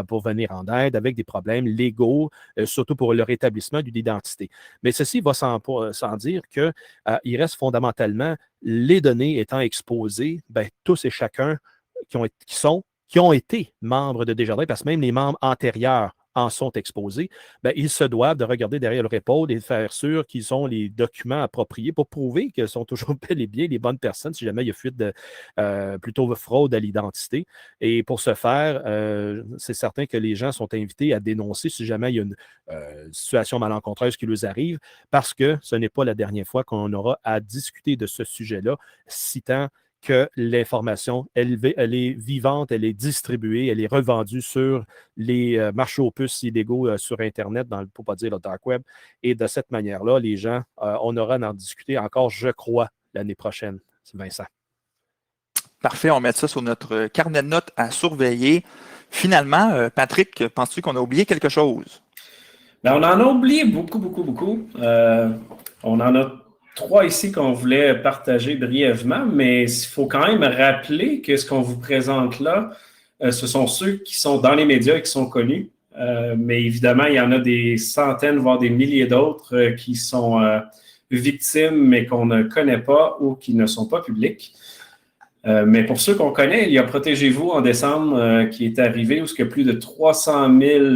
pour venir en aide avec des problèmes légaux, surtout pour le rétablissement d'une identité. Mais ceci va sans dire qu'il reste fondamentalement, les données étant exposées, tous et chacun qui ont été membres de Desjardins, parce que même les membres antérieurs en sont exposés, ils se doivent de regarder derrière leur épaule et de faire sûr qu'ils ont les documents appropriés pour prouver qu'ils sont toujours bel et bien les bonnes personnes si jamais il y a fuite plutôt fraude à l'identité. Et pour ce faire, c'est certain que les gens sont invités à dénoncer si jamais il y a une situation malencontreuse qui leur arrive, parce que ce n'est pas la dernière fois qu'on aura à discuter de ce sujet-là, citant que l'information, elle est vivante, elle est distribuée, elle est revendue sur les marchés aux puces illégaux sur Internet, pour ne pas dire le dark web. Et de cette manière-là, les gens, on aura à en discuter encore, je crois, l'année prochaine. C'est Vincent. Parfait, on met ça sur notre carnet de notes à surveiller. Finalement, Patrick, penses-tu qu'on a oublié quelque chose? On en a oublié beaucoup. On en a 3 ici qu'on voulait partager brièvement, mais il faut quand même rappeler que ce qu'on vous présente là, ce sont ceux qui sont dans les médias et qui sont connus. Mais évidemment, il y en a des centaines, voire des milliers d'autres qui sont victimes, mais qu'on ne connaît pas ou qui ne sont pas publics. Mais pour ceux qu'on connaît, il y a Protégez-vous en décembre qui est arrivé, où il y a plus de 300 000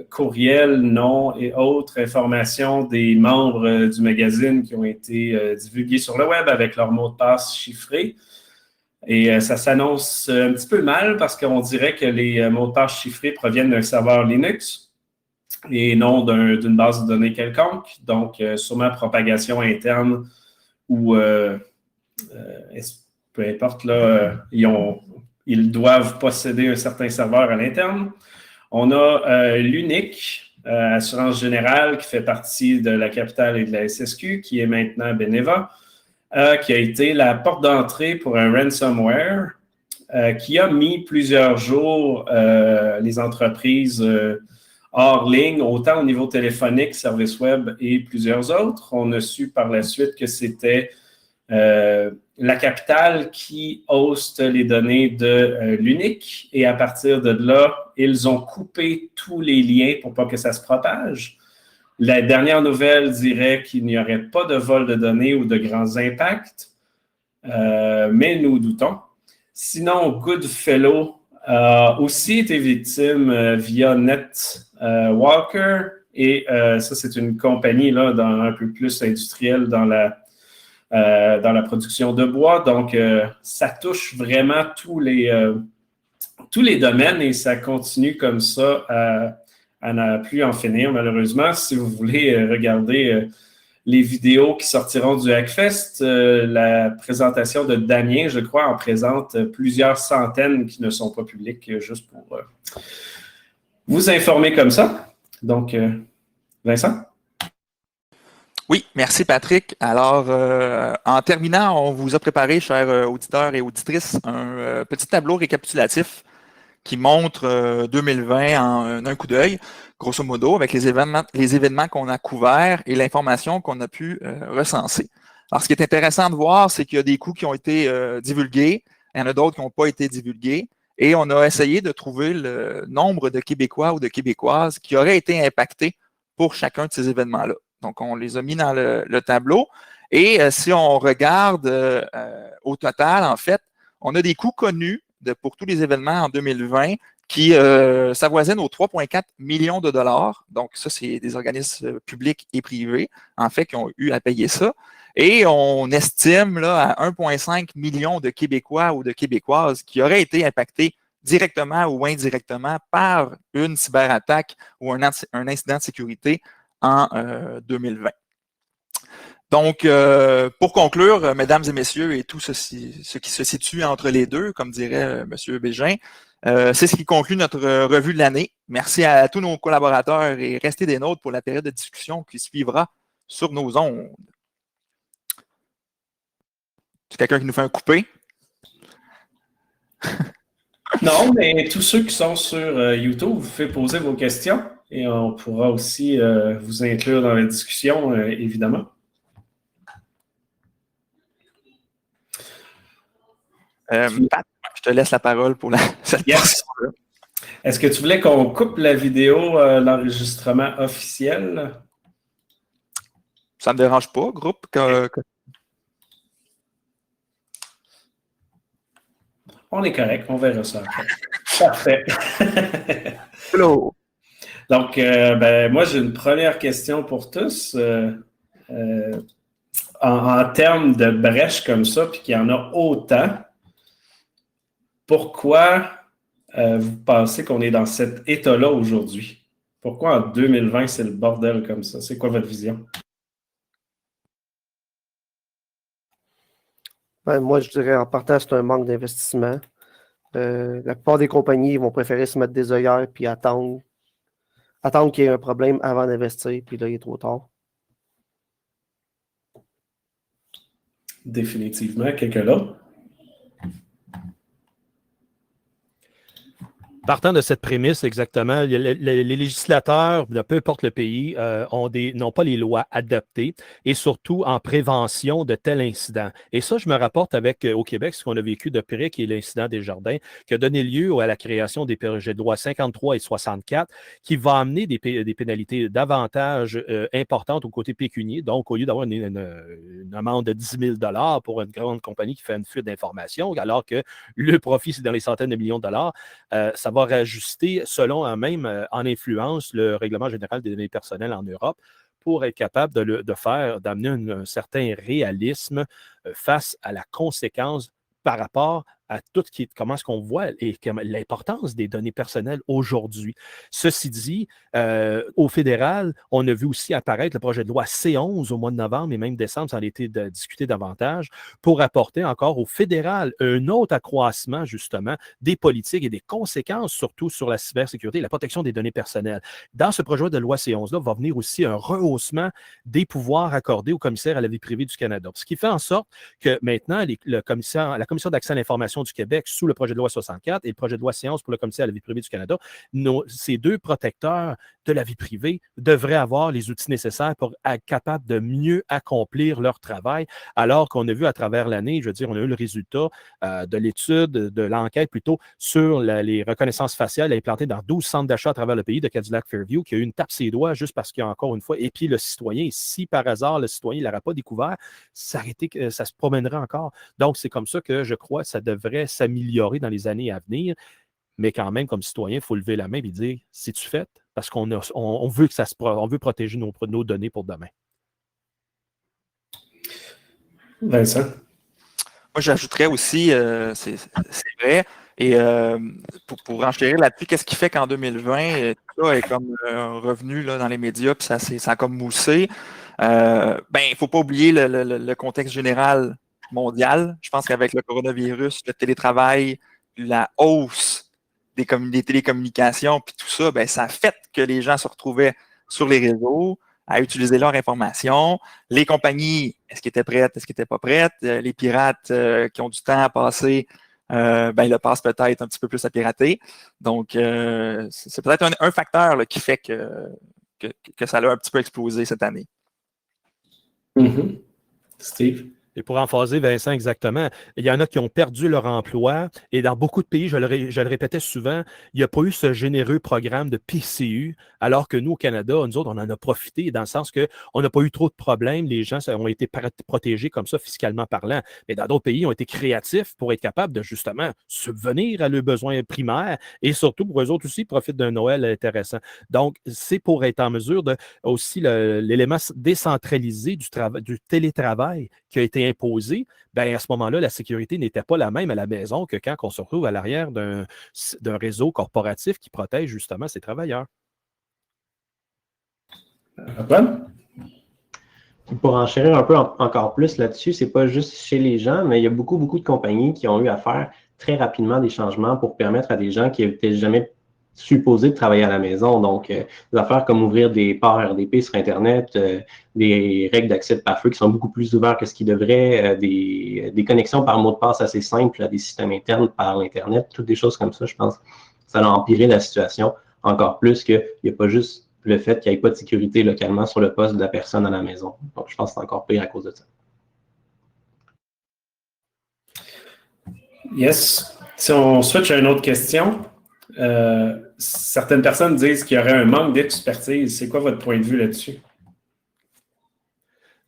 courriels, noms et autres informations des membres du magazine qui ont été divulgués sur le web avec leur mot de passe chiffré. Et ça s'annonce un petit peu mal parce qu'on dirait que les mots de passe chiffrés proviennent d'un serveur Linux. et non d'une base de données quelconque. Donc, sûrement propagation interne ou peu importe, là, ils doivent posséder un certain serveur à l'interne. On a l'UNIC, Assurance Générale, qui fait partie de la capitale et de la SSQ, qui est maintenant Beneva, qui a été la porte d'entrée pour un ransomware qui a mis plusieurs jours les entreprises hors ligne, autant au niveau téléphonique, service web et plusieurs autres. On a su par la suite que c'était la capitale qui hoste les données de l'UNIC et à partir de là, ils ont coupé tous les liens pour pas que ça se propage. La dernière nouvelle dirait qu'il n'y aurait pas de vol de données ou de grands impacts, mais nous doutons. Sinon, Goodfellow a aussi été victime via NetWalker et ça, c'est une compagnie là, un peu plus industrielle dans la production de bois. Donc, ça touche vraiment tous les domaines et ça continue comme ça à ne plus en finir, malheureusement. Si vous voulez regarder les vidéos qui sortiront du Hackfest, la présentation de Damien, je crois, en présente plusieurs centaines qui ne sont pas publiques, juste pour vous informer comme ça. Donc, Vincent? Oui, merci Patrick. Alors, en terminant, on vous a préparé, chers auditeurs et auditrices, un petit tableau récapitulatif qui montre 2020 en un coup d'œil, grosso modo, avec les événements qu'on a couverts et l'information qu'on a pu recenser. Alors, ce qui est intéressant de voir, c'est qu'il y a des coups qui ont été divulgués, il y en a d'autres qui n'ont pas été divulgués, et on a essayé de trouver le nombre de Québécois ou de Québécoises qui auraient été impactés pour chacun de ces événements-là. Donc, on les a mis dans le tableau. Et si on regarde au total, en fait, on a des coûts connus pour tous les événements en 2020 qui s'avoisinent aux 3,4 millions de dollars. Donc, ça, c'est des organismes publics et privés, en fait, qui ont eu à payer ça. Et on estime là, à 1,5 million de Québécois ou de Québécoises qui auraient été impactés directement ou indirectement par une cyberattaque ou un incident de sécurité en 2020. Donc, pour conclure, mesdames et messieurs, et tout ce qui se situe entre les deux, comme dirait M. Bégin, c'est ce qui conclut notre revue de l'année. Merci à tous nos collaborateurs et restez des nôtres pour la période de discussion qui suivra sur nos ondes. C'est quelqu'un qui nous fait un coupé? Non, mais tous ceux qui sont sur YouTube, vous pouvez poser vos questions et on pourra aussi vous inclure dans la discussion, évidemment. Pat, je te laisse la parole pour cette portion-là. Est-ce que tu voulais qu'on coupe la vidéo, l'enregistrement officiel? Ça ne me dérange pas, groupe. On est correct, on verra ça après. Parfait. Hello. Donc, moi, j'ai une première question pour tous. En termes de brèches comme ça, puis qu'il y en a autant, pourquoi vous pensez qu'on est dans cet état-là aujourd'hui? Pourquoi en 2020, c'est le bordel comme ça? C'est quoi votre vision? Moi, je dirais en partant, c'est un manque d'investissement. La plupart des compagnies vont préférer se mettre des œillères puis attendre qu'il y ait un problème avant d'investir, puis là, il est trop tard. Définitivement. Quelqu'un d'autre? Partant de cette prémisse, exactement, les législateurs, peu importe le pays, n'ont pas les lois adaptées et surtout en prévention de tels incidents. Et ça, je me rapporte au Québec, ce qu'on a vécu de près, qui est l'incident des Jardins, qui a donné lieu à la création des projets de loi 53 et 64, qui va amener des pénalités davantage importantes au côté pécunier. Donc, au lieu d'avoir une amende de 10 000 $ pour une grande compagnie qui fait une fuite d'informations, alors que le profit, c'est dans les centaines de millions de dollars, ça va rajuster selon même en influence le règlement général des données personnelles en Europe pour être capable d'amener un certain réalisme face à la conséquence par rapport à comment est-ce qu'on voit l'importance des données personnelles aujourd'hui. Ceci dit, au fédéral, on a vu aussi apparaître le projet de loi C11 au mois de novembre et même décembre, ça en a été discuté davantage, pour apporter encore au fédéral un autre accroissement, justement, des politiques et des conséquences, surtout sur la cybersécurité et la protection des données personnelles. Dans ce projet de loi C11-là, va venir aussi un rehaussement des pouvoirs accordés au commissaire à la vie privée du Canada. Ce qui fait en sorte que maintenant, la Commission d'accès à l'information du Québec, sous le projet de loi 64 et le projet de loi C11 pour le commissaire à la vie privée du Canada, ces deux protecteurs de la vie privée devraient avoir les outils nécessaires pour être capables de mieux accomplir leur travail, alors qu'on a vu à travers l'année, je veux dire, on a eu le résultat de l'étude, de l'enquête plutôt, sur les reconnaissances faciales implantées dans 12 centres d'achat à travers le pays de Cadillac Fairview, qui a eu une tape ses doigts juste parce qu'il y a encore une fois, et puis le citoyen, si par hasard le citoyen ne l'aurait pas découvert, ça se promènerait encore. Donc, c'est comme ça que je crois que ça devrait s'améliorer dans les années à venir. Mais quand même, comme citoyen, il faut lever la main et dire « c'est-tu fait? » Parce qu'on veut on veut protéger nos données pour demain. Vincent? Moi, j'ajouterais aussi, c'est vrai, et pour renchérir là-dessus, qu'est-ce qui fait qu'en 2020, tout ça est comme revenu là, dans les médias, puis ça a comme moussé. Il ne faut pas oublier le contexte général mondial. Je pense qu'avec le coronavirus, le télétravail, la hausse des télécommunications, puis tout ça, ça a fait que les gens se retrouvaient sur les réseaux à utiliser leur information. Les compagnies, est-ce qu'ils étaient prêtes, est-ce qu'ils n'étaient pas prêtes? Les pirates qui ont du temps à passer, ils le passent peut-être un petit peu plus à pirater. Donc, c'est peut-être un facteur là, qui fait que ça a un petit peu explosé cette année. Mm-hmm. Steve? Et pour emphaser, Vincent, exactement, il y en a qui ont perdu leur emploi et dans beaucoup de pays, je le répétais souvent, il n'y a pas eu ce généreux programme de PCU, alors que nous, au Canada, nous autres, on en a profité dans le sens qu'on n'a pas eu trop de problèmes. Les gens ont été protégés comme ça, fiscalement parlant. Mais dans d'autres pays, ils ont été créatifs pour être capables de justement subvenir à leurs besoins primaires et surtout pour eux autres aussi, profitent d'un Noël intéressant. Donc, c'est pour être en mesure de aussi l'élément décentralisé du télétravail qui a été imposé, à ce moment-là, la sécurité n'était pas la même à la maison que quand on se retrouve à l'arrière d'un réseau corporatif qui protège justement ses travailleurs. Pour enchérir un peu encore plus là-dessus, c'est pas juste chez les gens, mais il y a beaucoup de compagnies qui ont eu à faire très rapidement des changements pour permettre à des gens qui n'étaient jamais supposés de travailler à la maison. Donc, des affaires comme ouvrir des ports RDP sur Internet, des règles d'accès de pare-feu qui sont beaucoup plus ouvertes que ce qu'ils devraient, des connexions par mot de passe assez simples à des systèmes internes par l'Internet, toutes des choses comme ça, je pense. Ça a empiré la situation encore plus qu'il n'y a pas juste le fait qu'il n'y ait pas de sécurité localement sur le poste de la personne à la maison. Donc, je pense que c'est encore pire à cause de ça. Yes. Si on switch à une autre question, certaines personnes disent qu'il y aurait un manque d'expertise. C'est quoi votre point de vue là-dessus?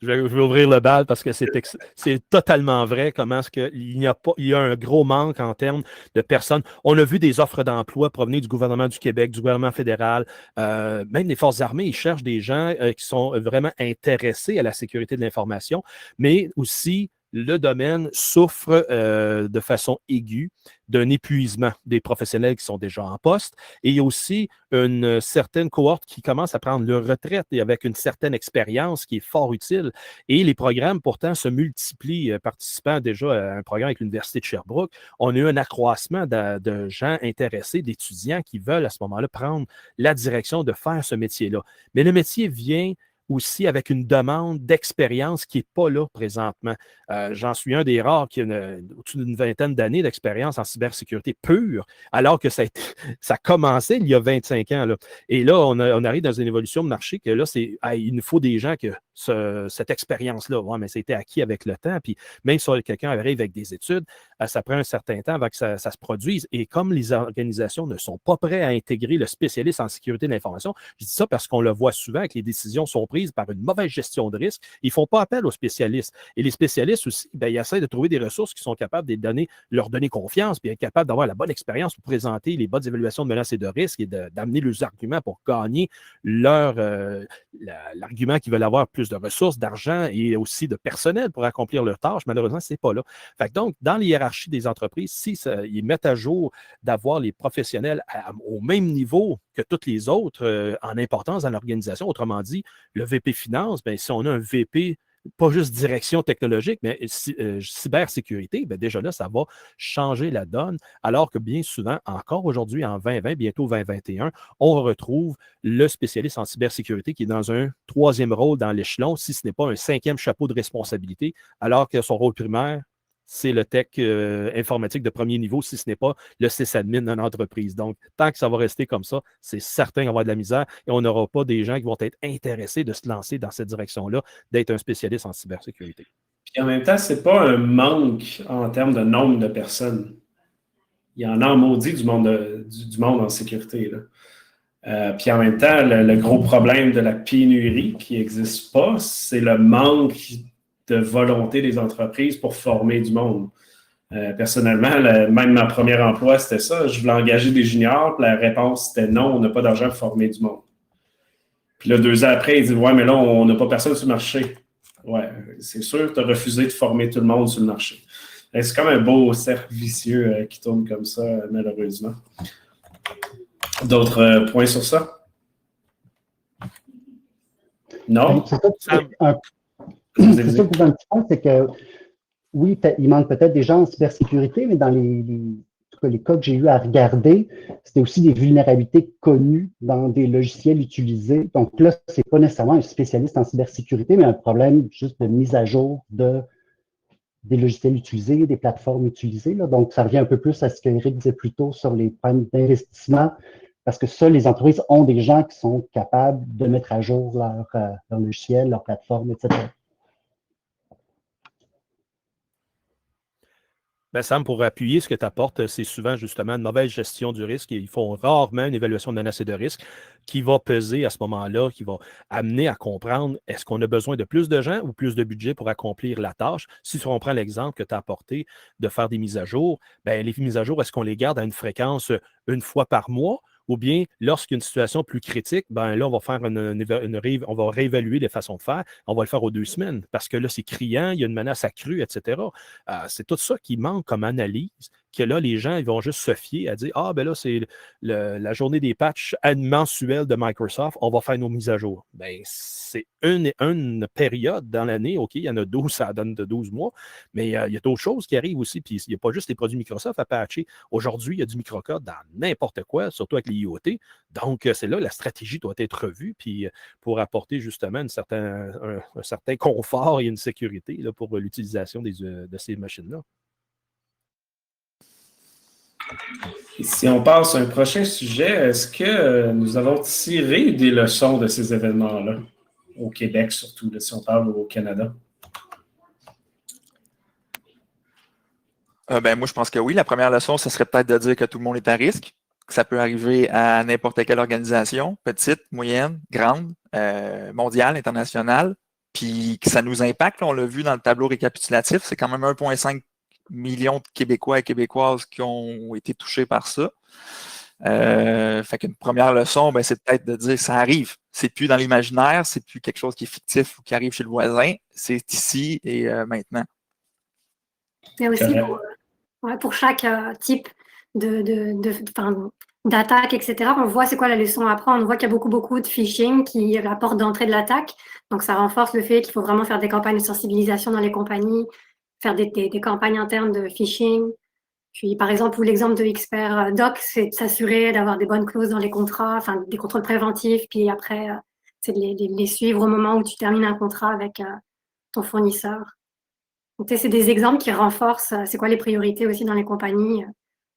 Je vais ouvrir le bal parce que c'est totalement vrai. Comment est-ce qu'il y a un gros manque en termes de personnes. On a vu des offres d'emploi provenir du gouvernement du Québec, du gouvernement fédéral, même les forces armées, ils cherchent des gens qui sont vraiment intéressés à la sécurité de l'information, mais aussi le domaine souffre de façon aiguë d'un épuisement des professionnels qui sont déjà en poste. Et il y a aussi une certaine cohorte qui commence à prendre leur retraite et avec une certaine expérience qui est fort utile. Et les programmes, pourtant, se multiplient. Participant déjà à un programme avec l'Université de Sherbrooke, on a eu un accroissement de gens intéressés, d'étudiants qui veulent à ce moment-là prendre la direction de faire ce métier-là. Mais le métier vient aussi avec une demande d'expérience qui n'est pas là présentement. J'en suis un des rares qui a au-dessus d'une vingtaine d'années d'expérience en cybersécurité pure, alors que ça commençait il y a 25 ans. Là. Et là, on arrive dans une évolution de marché que là, il nous faut des gens qui cette expérience-là. Ouais, mais c'était acquis avec le temps. Puis même si quelqu'un arrive avec des études, ça prend un certain temps avant que ça se produise. Et comme les organisations ne sont pas prêtes à intégrer le spécialiste en sécurité de l'information, je dis ça parce qu'on le voit souvent que les décisions sont prises entreprises par une mauvaise gestion de risque. Ils ne font pas appel aux spécialistes. Et les spécialistes aussi, ben, ils essaient de trouver des ressources qui sont capables de leur donner confiance, puis être capables d'avoir la bonne expérience pour présenter les bonnes évaluations de menaces et de risques et d'amener leurs arguments pour gagner l'argument qu'ils veulent avoir plus de ressources, d'argent et aussi de personnel pour accomplir leurs tâches. Malheureusement, ce n'est pas là. Fait que donc, dans les hiérarchies des entreprises, ils mettent à jour d'avoir les professionnels au même niveau que tous les autres en importance dans l'organisation. Autrement dit, le VP Finance, bien, si on a un VP, pas juste direction technologique, mais cybersécurité, bien, déjà là, ça va changer la donne, alors que bien souvent, encore aujourd'hui, en 2020, bientôt 2021, on retrouve le spécialiste en cybersécurité qui est dans un troisième rôle dans l'échelon, si ce n'est pas un cinquième chapeau de responsabilité, alors que son rôle primaire, c'est le tech informatique de premier niveau, si ce n'est pas le sysadmin d'une entreprise. Donc, tant que ça va rester comme ça, c'est certain qu'on va avoir de la misère et on n'aura pas des gens qui vont être intéressés de se lancer dans cette direction-là, d'être un spécialiste en cybersécurité. Puis en même temps, ce n'est pas un manque en termes de nombre de personnes. Il y en a en maudit du monde en sécurité, là. Puis en même temps, le gros problème de la pénurie qui n'existe pas, c'est le manque de volonté des entreprises pour former du monde. Personnellement, même ma première emploi, c'était ça. Je voulais engager des juniors, puis la réponse, c'était non, on n'a pas d'argent pour former du monde. Puis là, 2 ans après, ils disent, ouais, mais là, on n'a pas personne sur le marché. Ouais, c'est sûr, tu as refusé de former tout le monde sur le marché. C'est comme un beau cercle vicieux qui tourne comme ça, malheureusement. D'autres points sur ça? Non? C'est ça que vous un petit peu, c'est que oui, il manque peut-être des gens en cybersécurité, mais dans les cas que j'ai eu à regarder, c'était aussi des vulnérabilités connues dans des logiciels utilisés. Donc là, ce n'est pas nécessairement un spécialiste en cybersécurité, mais un problème juste de mise à jour des logiciels utilisés, des plateformes utilisées, là. Donc, ça revient un peu plus à ce qu'Éric disait plus tôt sur les problèmes d'investissement, parce que ça, les entreprises ont des gens qui sont capables de mettre à jour leur logiciel, leur plateforme, etc. Ben Sam, pour appuyer ce que tu apportes, c'est souvent justement une mauvaise gestion du risque. Ils font rarement une évaluation de menace et de risque qui va peser à ce moment-là, qui va amener à comprendre est-ce qu'on a besoin de plus de gens ou plus de budget pour accomplir la tâche. Si on prend l'exemple que tu as apporté de faire des mises à jour, ben, les mises à jour, est-ce qu'on les garde à une fréquence une fois par mois? Ou bien, lorsqu'il y a une situation plus critique, ben là, on va faire on va réévaluer les façons de faire. On va le faire aux 2 semaines parce que là, c'est criant, il y a une menace accrue, etc. C'est tout ça qui manque comme analyse, que là, les gens ils vont juste se fier à dire ah, ben là, c'est la journée des patchs mensuels de Microsoft, on va faire nos mises à jour. Ben, c'est une période dans l'année, OK, il y en a 12, ça donne de 12 mois, mais il y a d'autres choses qui arrivent aussi, puis il n'y a pas juste les produits Microsoft à patcher. Aujourd'hui, il y a du microcode dans n'importe quoi, surtout avec les IoT. Donc, c'est là la stratégie doit être revue, puis pour apporter justement un certain confort et une sécurité là, pour l'utilisation de ces machines-là. Et si on passe à un prochain sujet, est-ce que nous avons tiré des leçons de ces événements-là, au Québec surtout, si on parle au Canada? Moi, je pense que oui. La première leçon, ce serait peut-être de dire que tout le monde est à risque, que ça peut arriver à n'importe quelle organisation, petite, moyenne, grande, mondiale, internationale, puis que ça nous impacte. On l'a vu dans le tableau récapitulatif, c'est quand même 1,5 million de Québécois et Québécoises qui ont été touchés par ça. Fait qu'une première leçon, c'est peut-être de dire que ça arrive. C'est plus dans l'imaginaire, c'est plus quelque chose qui est fictif ou qui arrive chez le voisin. C'est ici et maintenant. Mais aussi pour chaque type d'attaque, etc., on voit c'est quoi la leçon à apprendre. On voit qu'il y a beaucoup de phishing qui est la porte d'entrée de l'attaque. Donc, ça renforce le fait qu'il faut vraiment faire des campagnes de sensibilisation dans les compagnies, faire des campagnes internes de phishing. Puis, par exemple, l'exemple de Expert Doc, c'est de s'assurer d'avoir des bonnes clauses dans les contrats, enfin, des contrôles préventifs, puis après, c'est de les suivre au moment où tu termines un contrat avec ton fournisseur. Donc, c'est des exemples qui renforcent c'est quoi les priorités aussi dans les compagnies,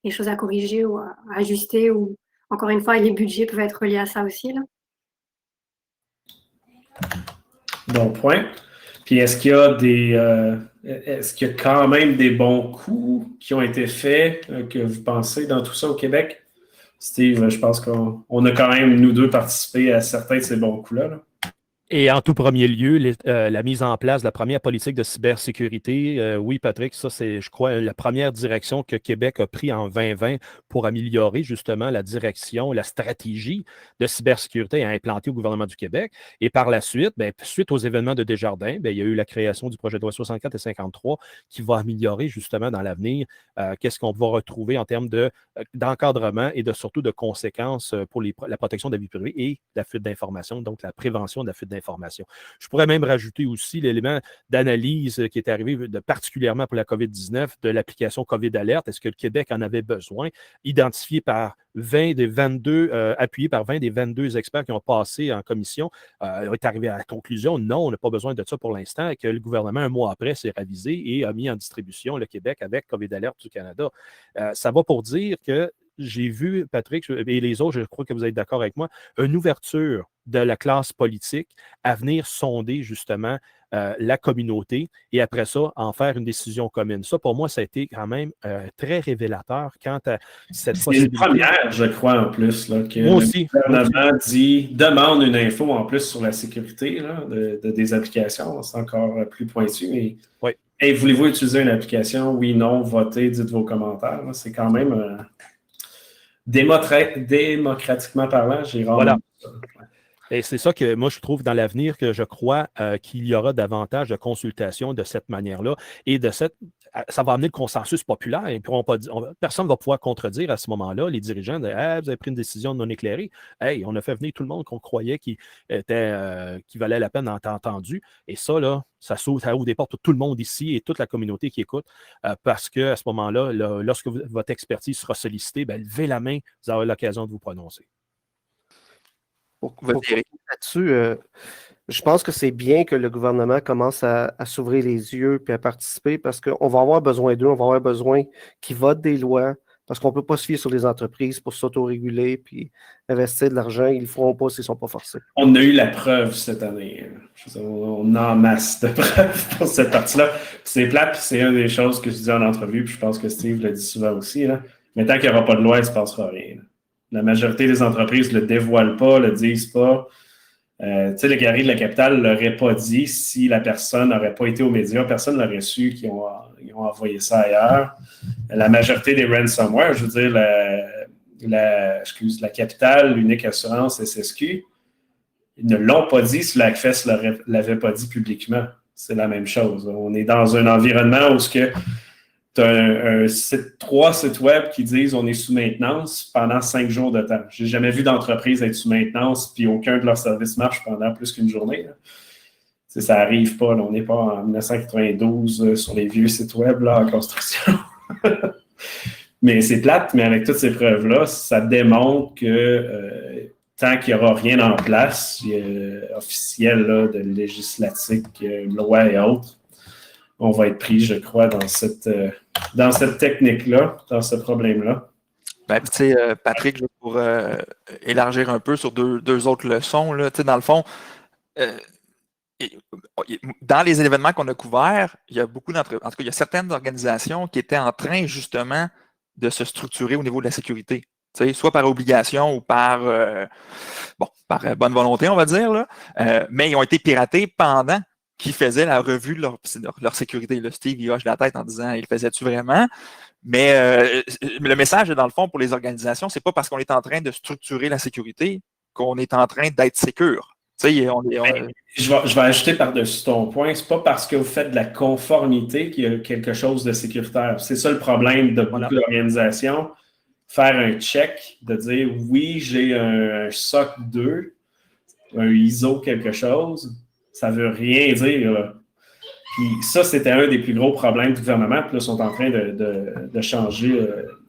les choses à corriger ou à ajuster, ou encore une fois, les budgets peuvent être reliés à ça aussi, là. Bon point. Puis est-ce qu'il y a quand même des bons coups qui ont été faits que vous pensez dans tout ça au Québec? Steve, je pense qu'on a quand même, nous deux, participé à certains de ces bons coups-là. Et en tout premier lieu, la mise en place de la première politique de cybersécurité. Oui, Patrick, ça, c'est, je crois, la première direction que Québec a pris en 2020 pour améliorer justement la direction, la stratégie de cybersécurité à implanter au gouvernement du Québec. Et par la suite, suite aux événements de Desjardins, il y a eu la création du projet de loi 64 et 53 qui va améliorer justement dans l'avenir qu'est-ce qu'on va retrouver en termes d'encadrement et surtout de conséquences pour la protection de la vie privée et la fuite d'informations, donc la prévention de la fuite d'informations. Je pourrais même rajouter aussi l'élément d'analyse qui est arrivé particulièrement pour la COVID-19 de l'application COVID Alert. Est-ce que le Québec en avait besoin? Identifié par 20 des 22, appuyé par 20 des 22 experts qui ont passé en commission, est arrivé à la conclusion, non, on n'a pas besoin de ça pour l'instant, et que le gouvernement, un mois après, s'est ravisé et a mis en distribution le Québec avec COVID Alert du Canada. Ça va pour dire que j'ai vu, Patrick, et les autres, je crois que vous êtes d'accord avec moi, une ouverture de la classe politique à venir sonder justement la communauté et après ça, en faire une décision commune. Ça, pour moi, ça a été quand même très révélateur quant à cette possibilité. C'est une première, je crois, en plus, là, que moi aussi, le gouvernement demande une info en plus sur la sécurité là, des applications. C'est encore plus pointu, mais oui. Hey, voulez-vous utiliser une application? Oui, non, votez, dites vos commentaires. Là. C'est quand même démocratiquement parlant, j'ai rarement vu ça. Et c'est ça que moi, je trouve dans l'avenir que je crois qu'il y aura davantage de consultations de cette manière-là. Et ça va amener le consensus populaire. Et puis personne ne va pouvoir contredire à ce moment-là les dirigeants de hey, vous avez pris une décision non éclairée. Hey, on a fait venir tout le monde qu'on croyait qui valait la peine d'être entendu. Et ça, là, ça ouvre des portes pour tout le monde ici et toute la communauté qui écoute. Parce qu'à ce moment-là, lorsque votre expertise sera sollicitée, levez la main, vous aurez l'occasion de vous prononcer. Là-dessus, je pense que c'est bien que le gouvernement commence à s'ouvrir les yeux et à participer parce qu'on va avoir besoin d'eux, on va avoir besoin qu'ils votent des lois parce qu'on ne peut pas se fier sur les entreprises pour s'autoréguler puis investir de l'argent. Ils ne le feront pas s'ils ne sont pas forcés. On a eu la preuve cette année. On a en masse de preuves pour cette partie-là. C'est plate, puis c'est une des choses que je dis en entrevue, puis je pense que Steve le dit souvent aussi. Là. Mais tant qu'il n'y aura pas de loi, il ne se passera rien. Là. La majorité des entreprises ne le dévoilent pas, ne le disent pas. Tu sais, le Gary de la Capitale ne l'aurait pas dit si la personne n'aurait pas été aux médias. Personne ne l'aurait su qu'ils ont envoyé ça ailleurs. La majorité des ransomware, je veux dire, la Capitale, l'Unique Assurance, SSQ, ils ne l'ont pas dit si l'ACFES ne l'avait pas dit publiquement. C'est la même chose. On est dans un environnement où tu as 3 sites web qui disent on est sous maintenance pendant 5 jours de temps. Je n'ai jamais vu d'entreprise être sous maintenance puis aucun de leurs services marche pendant plus qu'une journée. Ça n'arrive pas. Là. On n'est pas en 1992 sur les vieux sites web là, en construction. Mais c'est plate, mais avec toutes ces preuves-là, ça démontre que tant qu'il n'y aura rien en place officiel là, de législatique, loi et autres, on va être pris, je crois, dans cette technique-là, dans ce problème-là. Patrick, pour élargir un peu sur deux autres leçons, là, dans le fond, dans les événements qu'on a couverts, il y a il y a certaines organisations qui étaient en train, justement, de se structurer au niveau de la sécurité. Soit par obligation ou par bonne volonté, on va dire, là, mais ils ont été piratés pendant qui faisaient la revue de leur sécurité. Le Steve, il hoche la tête en disant « il faisait-tu vraiment? » Mais le message, dans le fond, pour les organisations, c'est pas parce qu'on est en train de structurer la sécurité qu'on est en train d'être sécure. Je vais ajouter par-dessus ton point, c'est pas parce que vous faites de la conformité qu'il y a quelque chose de sécuritaire. C'est ça le problème de beaucoup d'organisations. Faire un check, de dire « oui, j'ai un SOC 2, un ISO quelque chose », ça ne veut rien dire. Là. Puis ça, c'était un des plus gros problèmes du gouvernement. Puis là, ils sont en train de changer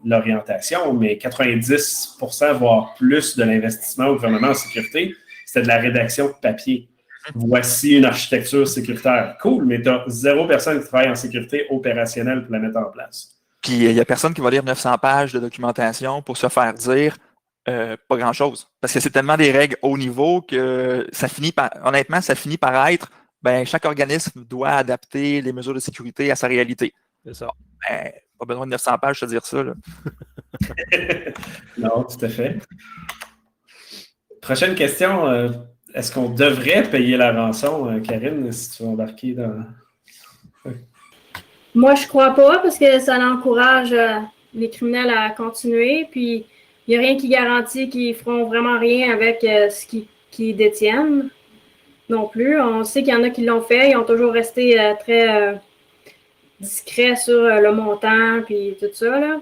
l'orientation. Mais 90%, voire plus de l'investissement au gouvernement en sécurité, c'était de la rédaction de papier. Voici une architecture sécuritaire. Cool, mais tu as 0 personne qui travaille en sécurité opérationnelle pour la mettre en place. Puis il n'y a personne qui va lire 900 pages de documentation pour se faire dire pas grand-chose. Parce que c'est tellement des règles haut niveau que honnêtement, ça finit par être chaque organisme doit adapter les mesures de sécurité à sa réalité. C'est ça. Pas besoin de 900 pages, je te dire ça. Là. Non, tout à fait. Prochaine question. est-ce qu'on devrait payer la rançon, Karine, si tu veux embarquer dans... Moi, je crois pas parce que ça encourage les criminels à continuer. Puis, il n'y a rien qui garantit qu'ils feront vraiment rien avec ce qu'ils détiennent non plus. On sait qu'il y en a qui l'ont fait. Ils ont toujours resté très discrets sur le montant puis tout ça, là,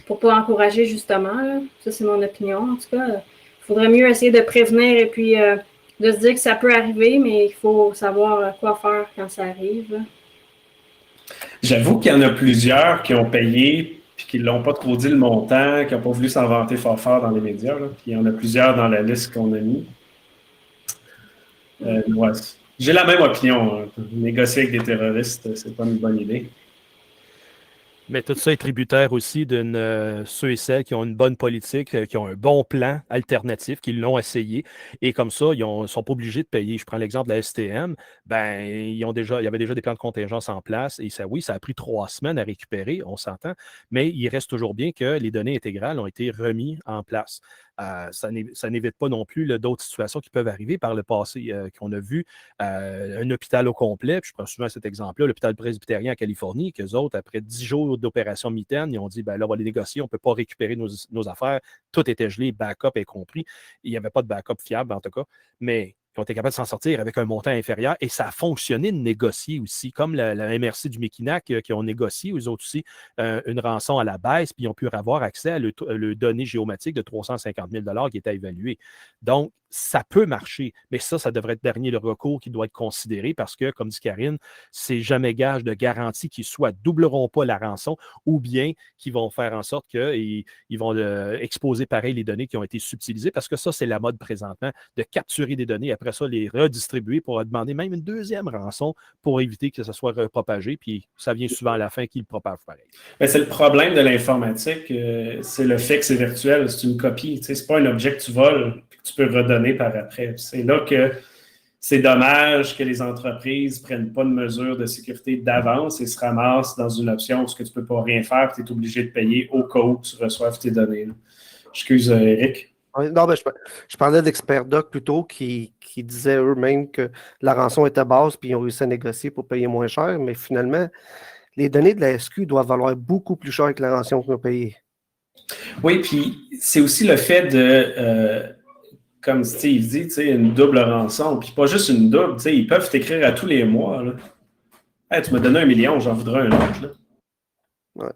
pour pas encourager justement. Là. Ça, c'est mon opinion. En tout cas, il faudrait mieux essayer de prévenir et puis de se dire que ça peut arriver, mais il faut savoir quoi faire quand ça arrive. Là. J'avoue qu'il y en a plusieurs qui ont payé puis qui ne l'ont pas trop dit le montant, qui n'ont pas voulu s'en vanter fort dans les médias. Là. Puis il y en a plusieurs dans la liste qu'on a mis. Ouais. J'ai la même opinion. Hein. Négocier avec des terroristes, c'est pas une bonne idée. Mais tout ça est tributaire aussi de ceux et celles qui ont une bonne politique, qui ont un bon plan alternatif, qui l'ont essayé. Et comme ça, ils ne sont pas obligés de payer. Je prends l'exemple de la STM. Ben, il y avait déjà des plans de contingence en place. Et ça, oui, ça a pris 3 semaines à récupérer, on s'entend. Mais il reste toujours bien que les données intégrales ont été remises en place. Ça n'évite pas non plus d'autres situations qui peuvent arriver par le passé, qu'on a vu un hôpital au complet, puis je prends souvent cet exemple-là, l'hôpital presbytérien en Californie, qu'eux autres, après 10 jours d'opération mitaine, ils ont dit, ben là, on va les négocier, on ne peut pas récupérer nos affaires, tout était gelé, backup est compris. Il n'y avait pas de backup fiable, en tout cas, mais qui ont été capables de s'en sortir avec un montant inférieur, et ça a fonctionné de négocier aussi, comme la MRC du Mekinac qui ont négocié, eux autres aussi, une rançon à la baisse, puis ils ont pu avoir accès à le données géomatique de 350 000 qui était évalué. Donc, ça peut marcher, mais ça devrait être dernier le recours qui doit être considéré parce que, comme dit Karine, c'est jamais gage de garantie qu'ils soit doubleront pas la rançon ou bien qu'ils vont faire en sorte qu'ils vont exposer pareil les données qui ont été subtilisées parce que ça, c'est la mode présentement de capturer des données, après ça, les redistribuer pour demander même une deuxième rançon pour éviter que ça soit repropagé, puis ça vient souvent à la fin qu'ils le propagent pareil. Mais c'est le problème de l'informatique, c'est le fait que c'est virtuel, c'est une copie, tu sais, c'est pas un objet que tu voles et que tu peux redonner par après. C'est là que c'est dommage que les entreprises ne prennent pas de mesures de sécurité d'avance et se ramassent dans une option où tu ne peux pas rien faire et tu es obligé de payer au cas où tu reçoives tes données. Là. Excuse, Eric. Non, ben, je parlais d'experts doc plutôt qui disaient eux-mêmes que la rançon était basse puis ils ont réussi à négocier pour payer moins cher, mais finalement, les données de la SQ doivent valoir beaucoup plus cher que la rançon qu'ils ont payée. Oui, puis c'est aussi le fait de, comme Steve dit, une double rançon, puis pas juste une double, ils peuvent t'écrire à tous les mois. Là. Hey, tu m'as donné 1 million, j'en voudrais un autre. Là. Ouais.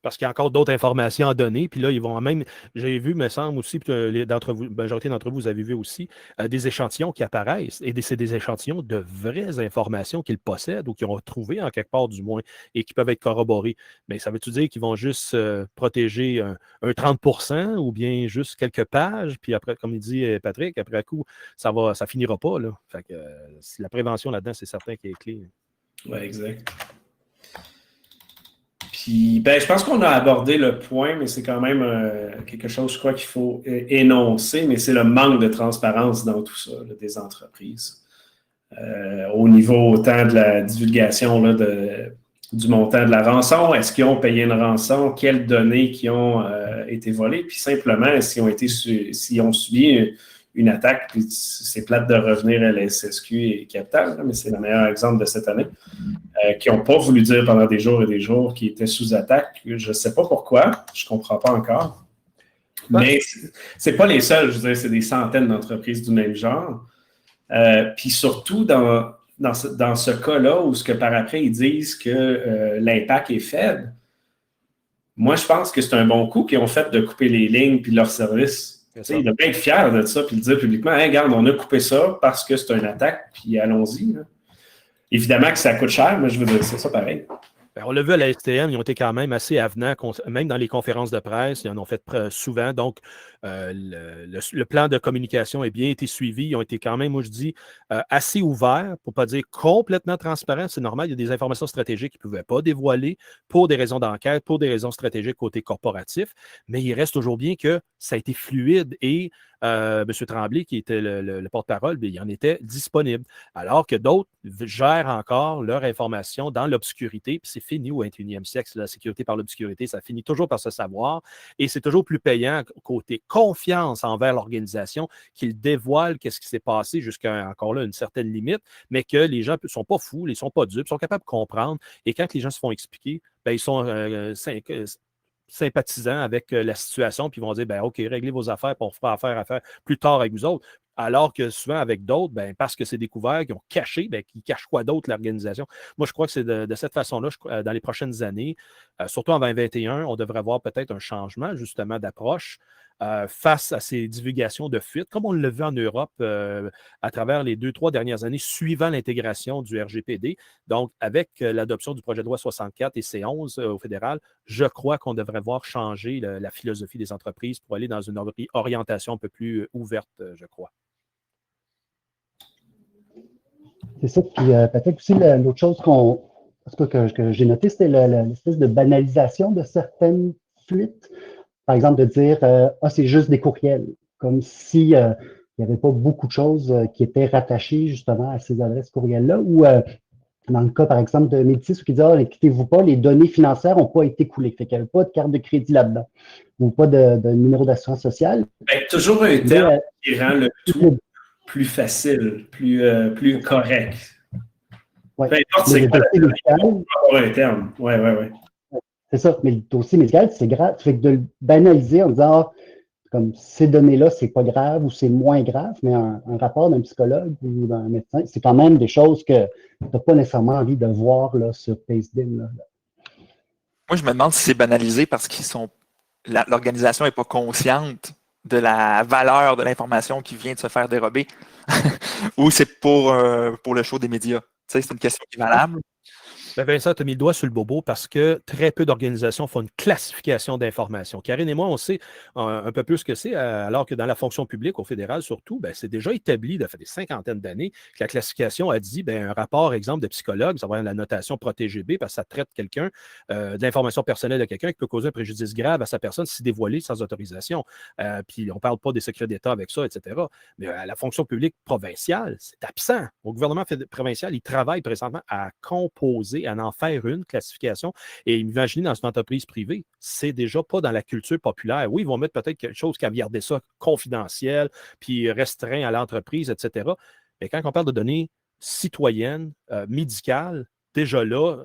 Parce qu'il y a encore d'autres informations à donner. Puis là, ils vont même, j'ai vu, me semble aussi, que la majorité d'entre vous avez vu aussi, des échantillons qui apparaissent. Et c'est des échantillons de vraies informations qu'ils possèdent ou qu'ils ont trouvées en quelque part du moins et qui peuvent être corroborées. Mais ça veut-tu dire qu'ils vont juste protéger un 30% ou bien juste quelques pages? Puis après, comme il dit Patrick, après coup, ça finira pas. Là. Fait que la prévention là-dedans, c'est certain qui est clé. Oui, exact. Puis, je pense qu'on a abordé le point, mais c'est quand même quelque chose, je crois, qu'il faut énoncer, mais c'est le manque de transparence dans tout ça, là, des entreprises. Au niveau autant de la divulgation là, du montant de la rançon, est-ce qu'ils ont payé une rançon, quelles données qui ont été volées, puis simplement, s'ils ont subi une attaque, puis c'est plate de revenir à la SSQ et Capital, mais c'est le meilleur exemple de cette année, qui n'ont pas voulu dire pendant des jours et des jours qu'ils étaient sous attaque. Je ne sais pas pourquoi, je ne comprends pas encore. Mais ce n'est pas les seuls, je veux dire, c'est des centaines d'entreprises du même genre. Puis surtout dans ce cas-là, où ce que par après ils disent que l'impact est faible, moi je pense que c'est un bon coup qu'ils ont fait de couper les lignes puis leur service. Il doit bien être fier de ça, puis de dire publiquement, hey, regarde, on a coupé ça parce que c'est une attaque, puis allons-y. Là. Évidemment que ça coûte cher, mais je veux dire, c'est ça pareil. Ben, on l'a vu à la STM, ils ont été quand même assez avenants, même dans les conférences de presse, ils en ont fait souvent. Donc, le plan de communication a bien été suivi. Ils ont été quand même, moi je dis, assez ouverts, pour ne pas dire complètement transparents. C'est normal, il y a des informations stratégiques qu'ils ne pouvaient pas dévoiler pour des raisons d'enquête, pour des raisons stratégiques côté corporatif. Mais il reste toujours bien que ça a été fluide et M. Tremblay, qui était le porte-parole, il en était disponible. Alors que d'autres gèrent encore leur information dans l'obscurité. Puis c'est fini au 21e siècle, la sécurité par l'obscurité, ça finit toujours par se savoir. Et c'est toujours plus payant côté confiance envers l'organisation qu'il dévoile qu'est-ce qui s'est passé jusqu'à encore là une certaine limite, mais que les gens ne sont pas fous, ils ne sont pas dupes, ils sont capables de comprendre. Et quand les gens se font expliquer, ben, ils sont sympathisants avec la situation, puis ils vont dire, ben, OK, réglez vos affaires, puis on fera affaire plus tard avec vous autres. Alors que souvent, avec d'autres, ben, parce que c'est découvert, qu'ils ont caché, ben, qu'ils cachent quoi d'autre, l'organisation. Moi, je crois que c'est de cette façon-là, dans les prochaines années, surtout en 2021, on devrait avoir peut-être un changement, justement, d'approche face à ces divulgations de fuite, comme on l'a vu en Europe à travers les 2-3 dernières années, suivant l'intégration du RGPD. Donc, avec l'adoption du projet de loi 64 et C11 au fédéral, je crois qu'on devrait voir changer la philosophie des entreprises pour aller dans une orientation un peu plus ouverte, je crois. C'est ça. Puis peut-être aussi l'autre chose que j'ai noté, c'était l'espèce de banalisation de certaines fuites. Par exemple, de dire c'est juste des courriels, comme si il n'y avait pas beaucoup de choses qui étaient rattachées justement à ces adresses courriels-là, ou dans le cas, par exemple, de Médicis, qui dit inquiétez-vous pas, les données financières n'ont pas été coulées, fait qu'il n'y avait pas de carte de crédit là-dedans, ou pas de numéro d'assurance sociale. Ben, toujours un terme qui rend le tout plus facile, plus correct. Ouais. Peu importe c'est quoi, il faut avoir un terme. Oui. C'est ça, mais le dossier médical, c'est grave. Fait que de le banaliser en disant comme ces données-là, c'est pas grave ou c'est moins grave, mais un rapport d'un psychologue ou d'un médecin, c'est quand même des choses que tu n'as pas nécessairement envie de voir là, sur PaceBin. Moi, je me demande si c'est banalisé parce qu'ils sont l'organisation n'est pas consciente de la valeur de l'information qui vient de se faire dérober ou c'est pour le show des médias. Tu sais, c'est une question qui est valable. Ben Vincent, tu as mis le doigt sur le bobo parce que très peu d'organisations font une classification d'informations. Karine et moi, on sait un peu plus ce que c'est, alors que dans la fonction publique, au fédéral surtout, ben, c'est déjà établi, ça fait des cinquantaines d'années, que la classification a dit, ben, un rapport, exemple, de psychologue, ça va avoir la notation protégée B, parce que ça traite quelqu'un, de l'information personnelle de quelqu'un qui peut causer un préjudice grave à sa personne si dévoilé sans autorisation. Puis on ne parle pas des secrets d'État avec ça, etc. Mais à la fonction publique provinciale, c'est absent. Au gouvernement provincial, il travaille présentement à composer, à en faire une classification. Et imaginez dans une entreprise privée, c'est déjà pas dans la culture populaire. Oui, ils vont mettre peut-être quelque chose qui a gardé ça confidentiel, puis restreint à l'entreprise, etc. Mais quand on parle de données citoyennes, médicales, déjà là,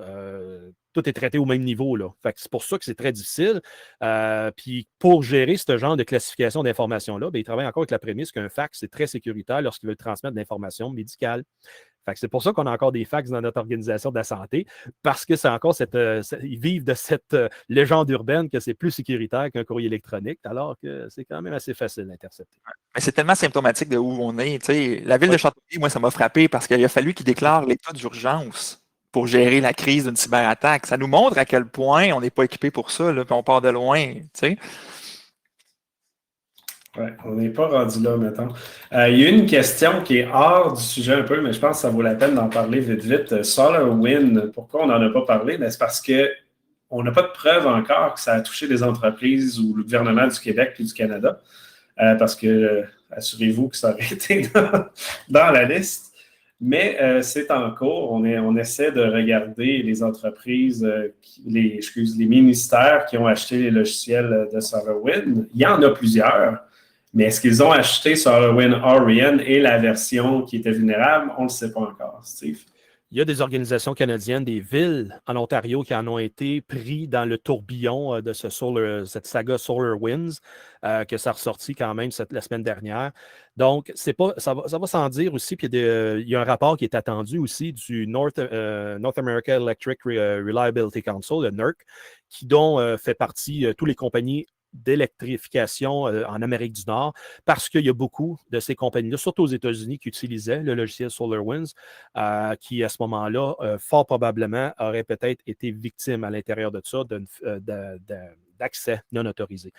tout est traité au même niveau. Là. Fait que c'est pour ça que c'est très difficile. Puis pour gérer ce genre de classification d'informations-là, ben, ils travaillent encore avec la prémisse qu'un fax, c'est très sécuritaire lorsqu'ils veulent transmettre de l'information médicale. Fait que c'est pour ça qu'on a encore des fax dans notre organisation de la santé, parce que c'est encore ils vivent de cette légende urbaine que c'est plus sécuritaire qu'un courrier électronique, alors que c'est quand même assez facile d'intercepter. Mais c'est tellement symptomatique de où on est. T'sais, la ville de Châteauguay, moi, ça m'a frappé parce qu'il a fallu qu'ils déclarent l'état d'urgence pour gérer la crise d'une cyberattaque. Ça nous montre à quel point on n'est pas équipé pour ça, là, puis on part de loin. T'sais. Oui, on n'est pas rendu là, mettons. Il y a une question qui est hors du sujet un peu, mais je pense que ça vaut la peine d'en parler vite. SolarWinds, pourquoi on n'en a pas parlé? Ben, c'est parce qu'on n'a pas de preuve encore que ça a touché des entreprises ou le gouvernement du Québec et du Canada. Parce que, assurez-vous que ça aurait été dans la liste. Mais c'est en cours. On essaie de regarder les entreprises, les ministères qui ont acheté les logiciels de SolarWinds. Il y en a plusieurs. Mais est-ce qu'ils ont acheté SolarWinds Orion et la version qui était vulnérable? On ne le sait pas encore, Steve. Il y a des organisations canadiennes, des villes en Ontario qui en ont été pris dans le tourbillon de cette saga SolarWinds, que ça a ressorti quand même la semaine dernière. Donc, ça va sans dire aussi. Puis il y a un rapport qui est attendu aussi du North American Electric Reliability Council, le NERC, dont fait partie toutes les compagnies d'électrification en Amérique du Nord, parce qu'il y a beaucoup de ces compagnies-là, surtout aux États-Unis, qui utilisaient le logiciel SolarWinds, qui, à ce moment-là, fort probablement, auraient peut-être été victimes à l'intérieur de ça d'accès non autorisé.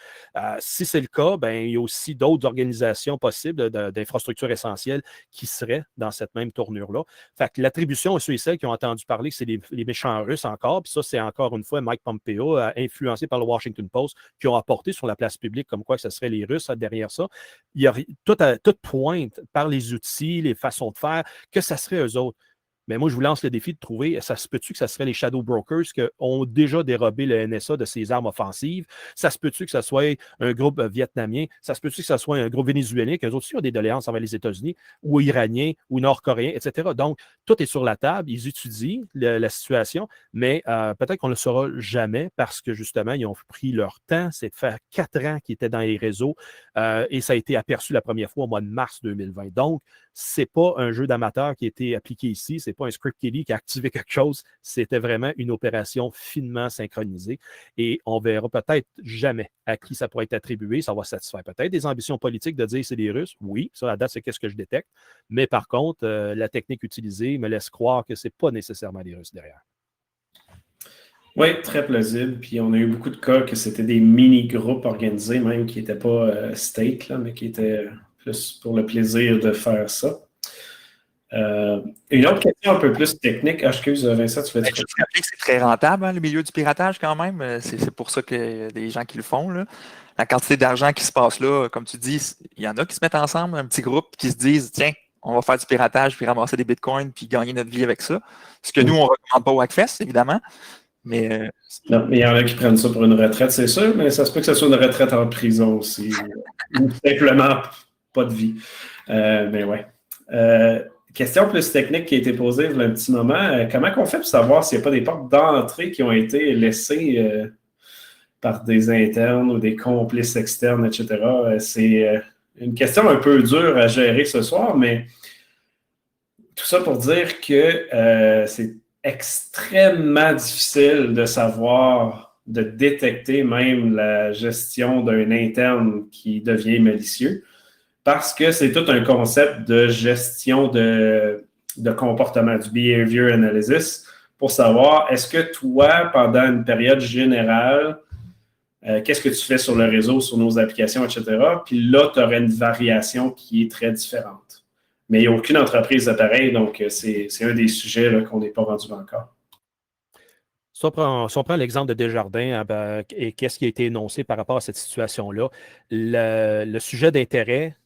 Si c'est le cas, ben, il y a aussi d'autres organisations possibles d'infrastructures essentielles qui seraient dans cette même tournure-là. Fait que l'attribution à ceux et celles qui ont entendu parler que c'est les méchants Russes encore, puis ça, c'est encore une fois Mike Pompeo, influencé par le Washington Post, qui ont apporté sur la place publique comme quoi que ce serait les Russes derrière ça. Il y a toute pointe par les outils, les façons de faire, que ça serait eux autres. Mais moi, je vous lance le défi de trouver, ça se peut-tu que ça serait les Shadow Brokers qui ont déjà dérobé le NSA de ses armes offensives? Ça se peut-tu que ce soit un groupe vietnamien? Ça se peut-tu que ce soit un groupe vénézuélien, qu'eux autres aussi ont des doléances envers les États-Unis, ou iranien, ou nord-coréen, etc. Donc, tout est sur la table. Ils étudient la situation, mais peut-être qu'on ne le saura jamais parce que, justement, ils ont pris leur temps. C'est de faire 4 ans qu'ils étaient dans les réseaux et ça a été aperçu la première fois au mois de mars 2020. Donc, ce n'est pas un jeu d'amateur qui a été appliqué ici, ce n'est pas un script kiddie qui a activé quelque chose, c'était vraiment une opération finement synchronisée et on verra peut-être jamais à qui ça pourrait être attribué, ça va satisfaire peut-être des ambitions politiques de dire c'est des Russes, oui, ça à date c'est qu'est-ce que je détecte, mais par contre, la technique utilisée me laisse croire que ce n'est pas nécessairement des Russes derrière. Oui, très plausible. Puis on a eu beaucoup de cas que c'était des mini-groupes organisés, même qui n'étaient pas state, là, mais qui étaient plus pour le plaisir de faire ça. Une autre question un peu plus technique. Excuse, Vincent, tu fais du Je rappeler que c'est très rentable, hein, le milieu du piratage, quand même. C'est pour ça qu'il y a des gens qui le font, là. La quantité d'argent qui se passe là, comme tu dis, il y en a qui se mettent ensemble, un petit groupe qui se disent tiens, on va faire du piratage, puis ramasser des bitcoins, puis gagner notre vie avec ça. Ce que nous, on ne recommande pas au Hackfest, évidemment. Mais non, mais il y en a qui prennent ça pour une retraite, c'est sûr, mais ça se peut que ce soit une retraite en prison aussi. Ou simplement pas de vie. Mais ouais. Question plus technique qui a été posée il y a un petit moment. Comment on fait pour savoir s'il n'y a pas des portes d'entrée qui ont été laissées par des internes ou des complices externes, etc.? C'est une question un peu dure à gérer ce soir, mais tout ça pour dire que c'est extrêmement difficile de savoir, de détecter même la gestion d'un interne qui devient malicieux. Parce que c'est tout un concept de gestion de comportement, du behavior analysis, pour savoir est-ce que toi, pendant une période générale, qu'est-ce que tu fais sur le réseau, sur nos applications, etc. Puis là, tu aurais une variation qui est très différente. Mais il n'y a aucune entreprise de pareil, donc c'est un des sujets là, qu'on n'est pas rendu encore. Si on prend l'exemple de Desjardins et qu'est-ce qui a été énoncé par rapport à cette situation-là, le sujet d'intérêt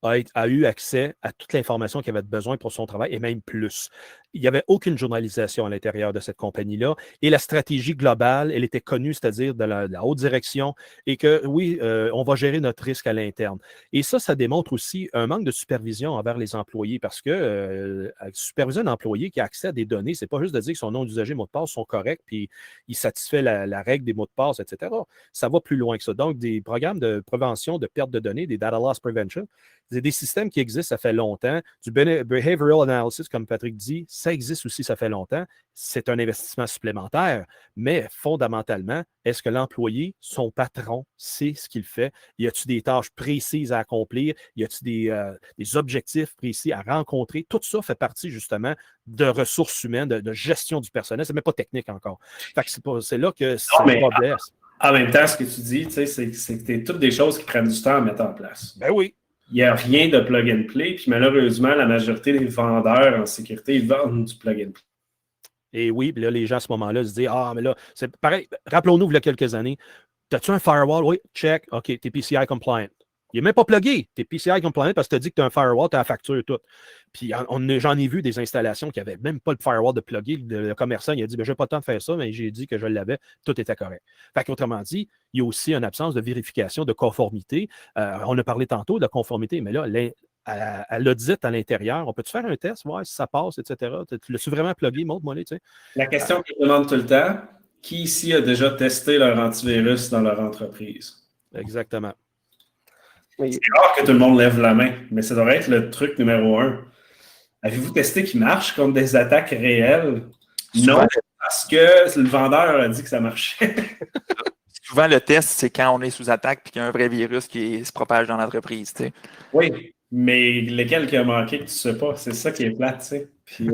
a eu accès à toute l'information qu'il avait besoin pour son travail et même plus. Il n'y avait aucune journalisation à l'intérieur de cette compagnie-là et la stratégie globale, elle était connue, c'est-à-dire de la haute direction et que oui, on va gérer notre risque à l'interne. Et ça démontre aussi un manque de supervision envers les employés parce que superviser un employé qui a accès à des données, c'est pas juste de dire que son nom d'usager et mot de passe sont corrects puis il satisfait la règle des mots de passe, etc. Ça va plus loin que ça. Donc, des programmes de prévention de perte de données, des data loss prevention, c'est des systèmes qui existent, ça fait longtemps. Du behavioral analysis, comme Patrick dit, ça existe aussi, ça fait longtemps. C'est un investissement supplémentaire, mais fondamentalement, est-ce que l'employé, son patron, sait ce qu'il fait? Y a-t-il des tâches précises à accomplir? Y a-t-il des objectifs précis à rencontrer? Tout ça fait partie justement de ressources humaines, de gestion du personnel. C'est même pas technique encore. Fait que c'est là que c'est le problème. En même temps, ce que tu dis, c'est que c'est toutes des choses qui prennent du temps à mettre en place. Ben oui. Il n'y a rien de plug and play, puis malheureusement, la majorité des vendeurs en sécurité, ils vendent du plug and play. Et oui, puis là, les gens à ce moment-là se disent ah, mais là, c'est pareil. Rappelons-nous, il y a quelques années, as-tu un firewall? Oui, check. OK, t'es PCI compliant. Il n'est même pas plugué. T'es PCI compliant parce que tu as dit que tu as un firewall, tu as la facture et tout. Puis j'en ai vu des installations qui n'avaient même pas le firewall de plugué. Le commerçant, il a dit je n'ai pas le temps de faire ça, mais j'ai dit que je l'avais. Tout était correct. Fait qu'autrement dit, il y a aussi une absence de vérification de conformité. On a parlé tantôt de la conformité, mais là, à l'audit à l'intérieur, on peut-tu faire un test, voir si ça passe, etc. Tu l'as-tu vraiment plugué? Montre-moi les, tu sais. La question que je demande tout le temps, qui ici a déjà testé leur antivirus dans leur entreprise? Exactement. C'est rare que tout le monde lève la main, mais ça devrait être le truc numéro 1. Avez-vous testé qu'il marche contre des attaques réelles? Non, parce que le vendeur a dit que ça marchait. Souvent, le test, c'est quand on est sous attaque et qu'il y a un vrai virus qui se propage dans l'entreprise. Tu sais. Oui, mais lesquels qui a manqué que tu ne sais pas, c'est ça qui est plate. Tu sais. Puis,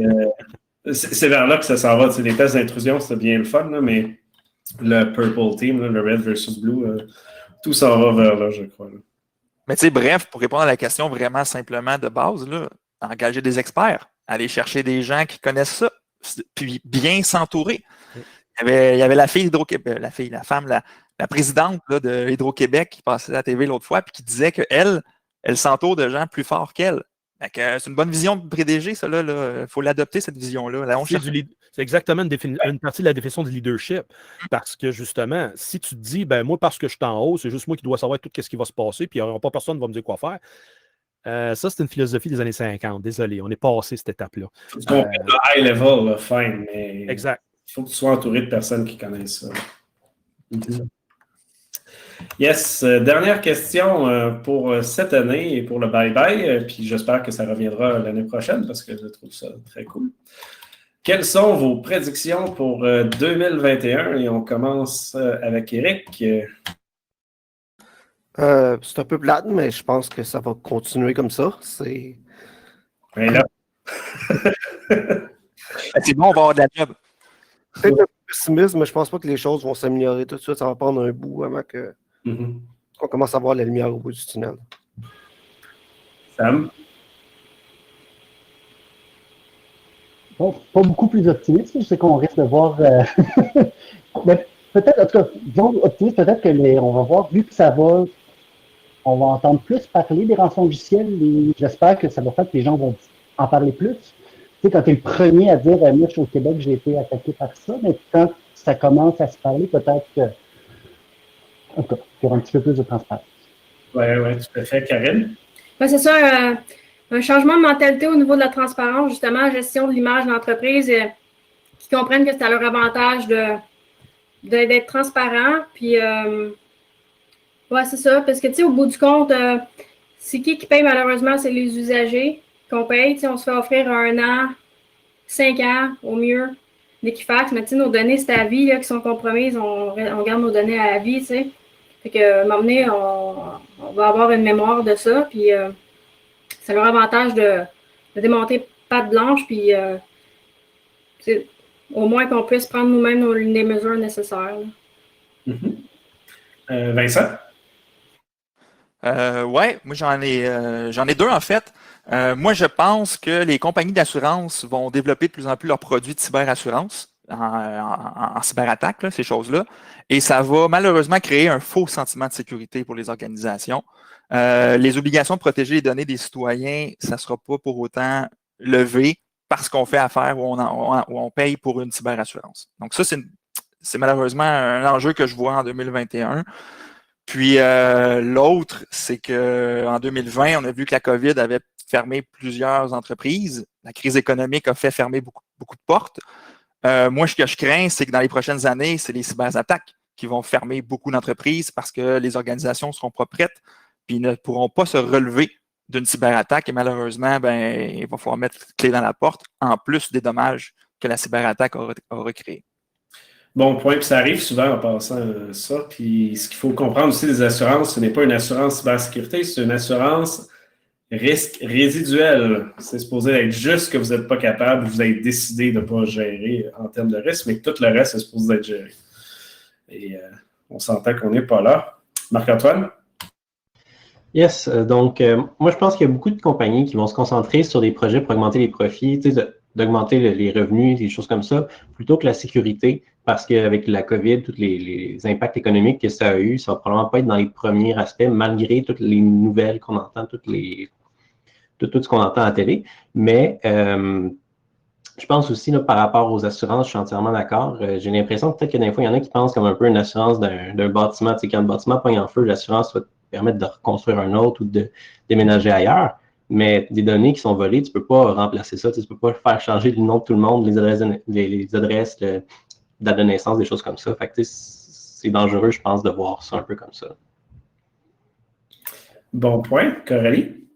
c'est vers là que ça s'en va. Tu sais, les tests d'intrusion, c'est bien le fun, là, mais le Purple Team, là, le Red versus Blue, tout s'en va vers là, je crois. Là. Mais tu sais, bref, pour répondre à la question vraiment simplement de base, là, engager des experts, aller chercher des gens qui connaissent ça, puis bien s'entourer. Il y avait la fille d'Hydro-Québec, la femme, la présidente là, de Hydro-Québec qui passait à la TV l'autre fois, puis qui disait qu'elle s'entoure de gens plus forts qu'elle. C'est une bonne vision de PDG, ça, là. Il faut l'adopter, cette vision-là. Là, c'est exactement une partie de la définition du leadership. Parce que, justement, si tu te dis, ben moi, parce que je suis en haut, c'est juste moi qui dois savoir tout ce qui va se passer, puis il n'y aura pas personne qui va me dire quoi faire. Ça, c'est une philosophie des années 50. Désolé, on est passé cette étape-là. Faut que tu comprennes le high level, là, fine, mais exact. Il faut que tu sois entouré de personnes qui connaissent ça. Yes, dernière question pour cette année et pour le bye-bye, puis j'espère que ça reviendra l'année prochaine parce que je trouve ça très cool. Quelles sont vos prédictions pour 2021? Et on commence avec Eric. C'est un peu plate, mais je pense que ça va continuer comme ça. C'est là. C'est bon, on va avoir de la job. Peut-être un peu pessimiste, mais je pense pas que les choses vont s'améliorer tout de suite. Ça va prendre un bout avant qu'on commence à voir la lumière au bout du tunnel. Sam? Bon, pas beaucoup plus optimiste. Je sais qu'on risque de voir... mais peut-être, en tout cas, disons optimiste, peut-être que on va voir, vu que ça va... On va entendre plus parler des rançongiciels. J'espère que ça va faire que les gens vont en parler plus. Tu sais, quand tu es le premier à dire, moi, je suis au Québec, j'ai été attaqué par ça, mais quand ça commence à se parler, peut-être que, en tout cas, il y aura un petit peu plus de transparence. Oui, tout à fait. Karine? Ben, c'est ça, un changement de mentalité au niveau de la transparence, justement, la gestion de l'image de l'entreprise, qui comprennent que c'est à leur avantage d'être transparent. Puis, ouais, c'est ça, parce que, tu sais, au bout du compte, c'est qui paye malheureusement, c'est les usagers qu'on paye. On se fait offrir 1 an, 5 ans au mieux d'Equifax, mais nos données, c'est à vie là, qui sont compromises, on garde nos données à vie, tu sais. Fait que, à un moment donné, on va avoir une mémoire de ça, puis c'est leur avantage de démonter patte blanche, puis au moins qu'on puisse prendre nous-mêmes les mesures nécessaires. Vincent? Oui, moi j'en ai 2 en fait. Moi, je pense que les compagnies d'assurance vont développer de plus en plus leurs produits de cyberassurance en cyberattaque, là, ces choses-là. Et ça va malheureusement créer un faux sentiment de sécurité pour les organisations. Les obligations de protéger les données des citoyens, ça ne sera pas pour autant levé parce qu'on fait affaire ou on paye pour une cyberassurance. Donc ça, c'est malheureusement un enjeu que je vois en 2021. Puis l'autre, c'est qu'en 2020, on a vu que la COVID avait fermé plusieurs entreprises. La crise économique a fait fermer beaucoup de portes. Moi, ce que je crains, c'est que dans les prochaines années, c'est les cyberattaques qui vont fermer beaucoup d'entreprises parce que les organisations ne seront pas prêtes puis ne pourront pas se relever d'une cyberattaque. Et malheureusement, il va falloir mettre clé dans la porte, en plus des dommages que la cyberattaque aura créés. Bon point, puis ça arrive souvent en passant ça. Puis ce qu'il faut comprendre aussi des assurances, ce n'est pas une assurance cybersécurité, c'est une assurance risque résiduel. C'est supposé être juste que vous n'êtes pas capable, vous avez décidé de ne pas gérer en termes de risque, mais que tout le reste est supposé être géré. Et on s'entend qu'on n'est pas là. Marc-Antoine? Yes, donc moi je pense qu'il y a beaucoup de compagnies qui vont se concentrer sur des projets pour augmenter les profits, d'augmenter les revenus, des choses comme ça, plutôt que la sécurité, parce qu'avec la COVID, tous les impacts économiques que ça a eu, ça va probablement pas être dans les premiers aspects, malgré toutes les nouvelles qu'on entend, tout ce qu'on entend à la télé. Mais je pense aussi, là, par rapport aux assurances, je suis entièrement d'accord. J'ai l'impression peut-être que des fois, il y en a qui pensent comme un peu une assurance d'un bâtiment. Tu sais, quand le bâtiment pogne en feu, l'assurance va te permettre de reconstruire un autre ou de déménager ailleurs. Mais des données qui sont volées, tu ne peux pas remplacer ça. Tu ne peux pas faire changer le nom de tout le monde, les adresses, date de naissance, des choses comme ça. Fait que c'est dangereux, je pense, de voir ça un peu comme ça. Bon point. Coralie?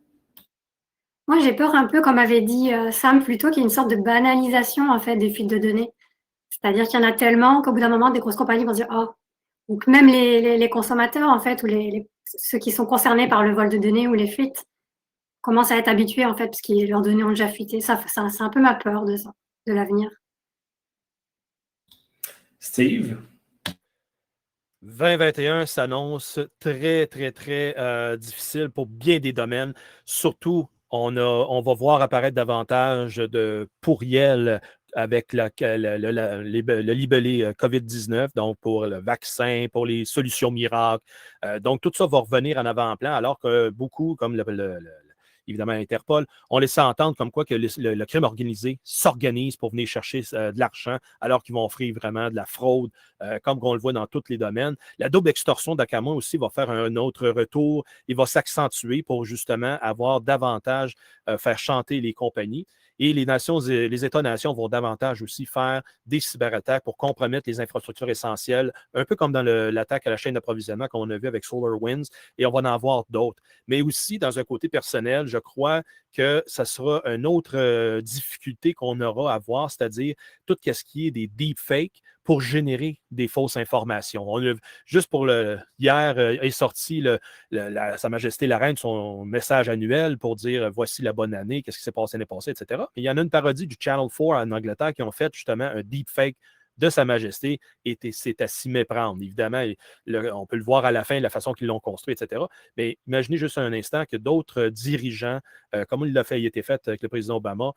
Moi, j'ai peur un peu, comme avait dit Sam plus tôt, qu'il y ait une sorte de banalisation, en fait, des fuites de données. C'est-à-dire qu'il y en a tellement qu'au bout d'un moment, des grosses compagnies vont se dire « Oh », ou que même les consommateurs, en fait, ou ceux qui sont concernés par le vol de données ou les fuites, commencent à être habitués, en fait, parce que leurs données ont déjà fuité. Ça c'est un peu ma peur de ça, de l'avenir. Steve? 2021 s'annonce très, très, très difficile pour bien des domaines. Surtout, on va voir apparaître davantage de pourriels avec le libellé COVID-19, donc pour le vaccin, pour les solutions miracles. Donc, tout ça va revenir en avant-plan, alors que beaucoup, comme évidemment Interpol, on laissé entendre comme quoi que le crime organisé s'organise pour venir chercher de l'argent, alors qu'ils vont offrir vraiment de la fraude, comme on le voit dans tous les domaines. La double extorsion d'Acama aussi va faire un autre retour. Il va s'accentuer pour justement avoir davantage, faire chanter les compagnies. Et les États-nations vont davantage aussi faire des cyberattaques pour compromettre les infrastructures essentielles, un peu comme dans l'attaque à la chaîne d'approvisionnement qu'on a vu avec SolarWinds, et on va en avoir d'autres. Mais aussi, dans un côté personnel, je crois que ça sera une autre difficulté qu'on aura à voir, c'est-à-dire tout ce qui est des deepfakes pour générer des fausses informations. Juste pour hier est sorti Sa Majesté la Reine, son message annuel pour dire voici la bonne année, qu'est-ce qui s'est passé l'année passée, etc. Et il y en a une parodie du Channel 4 en Angleterre qui ont fait justement un deepfake de Sa Majesté, et c'est à s'y méprendre. Évidemment, on peut le voir à la fin, la façon qu'ils l'ont construit, etc. Mais imaginez juste un instant que d'autres dirigeants, comme il a été fait avec le président Obama,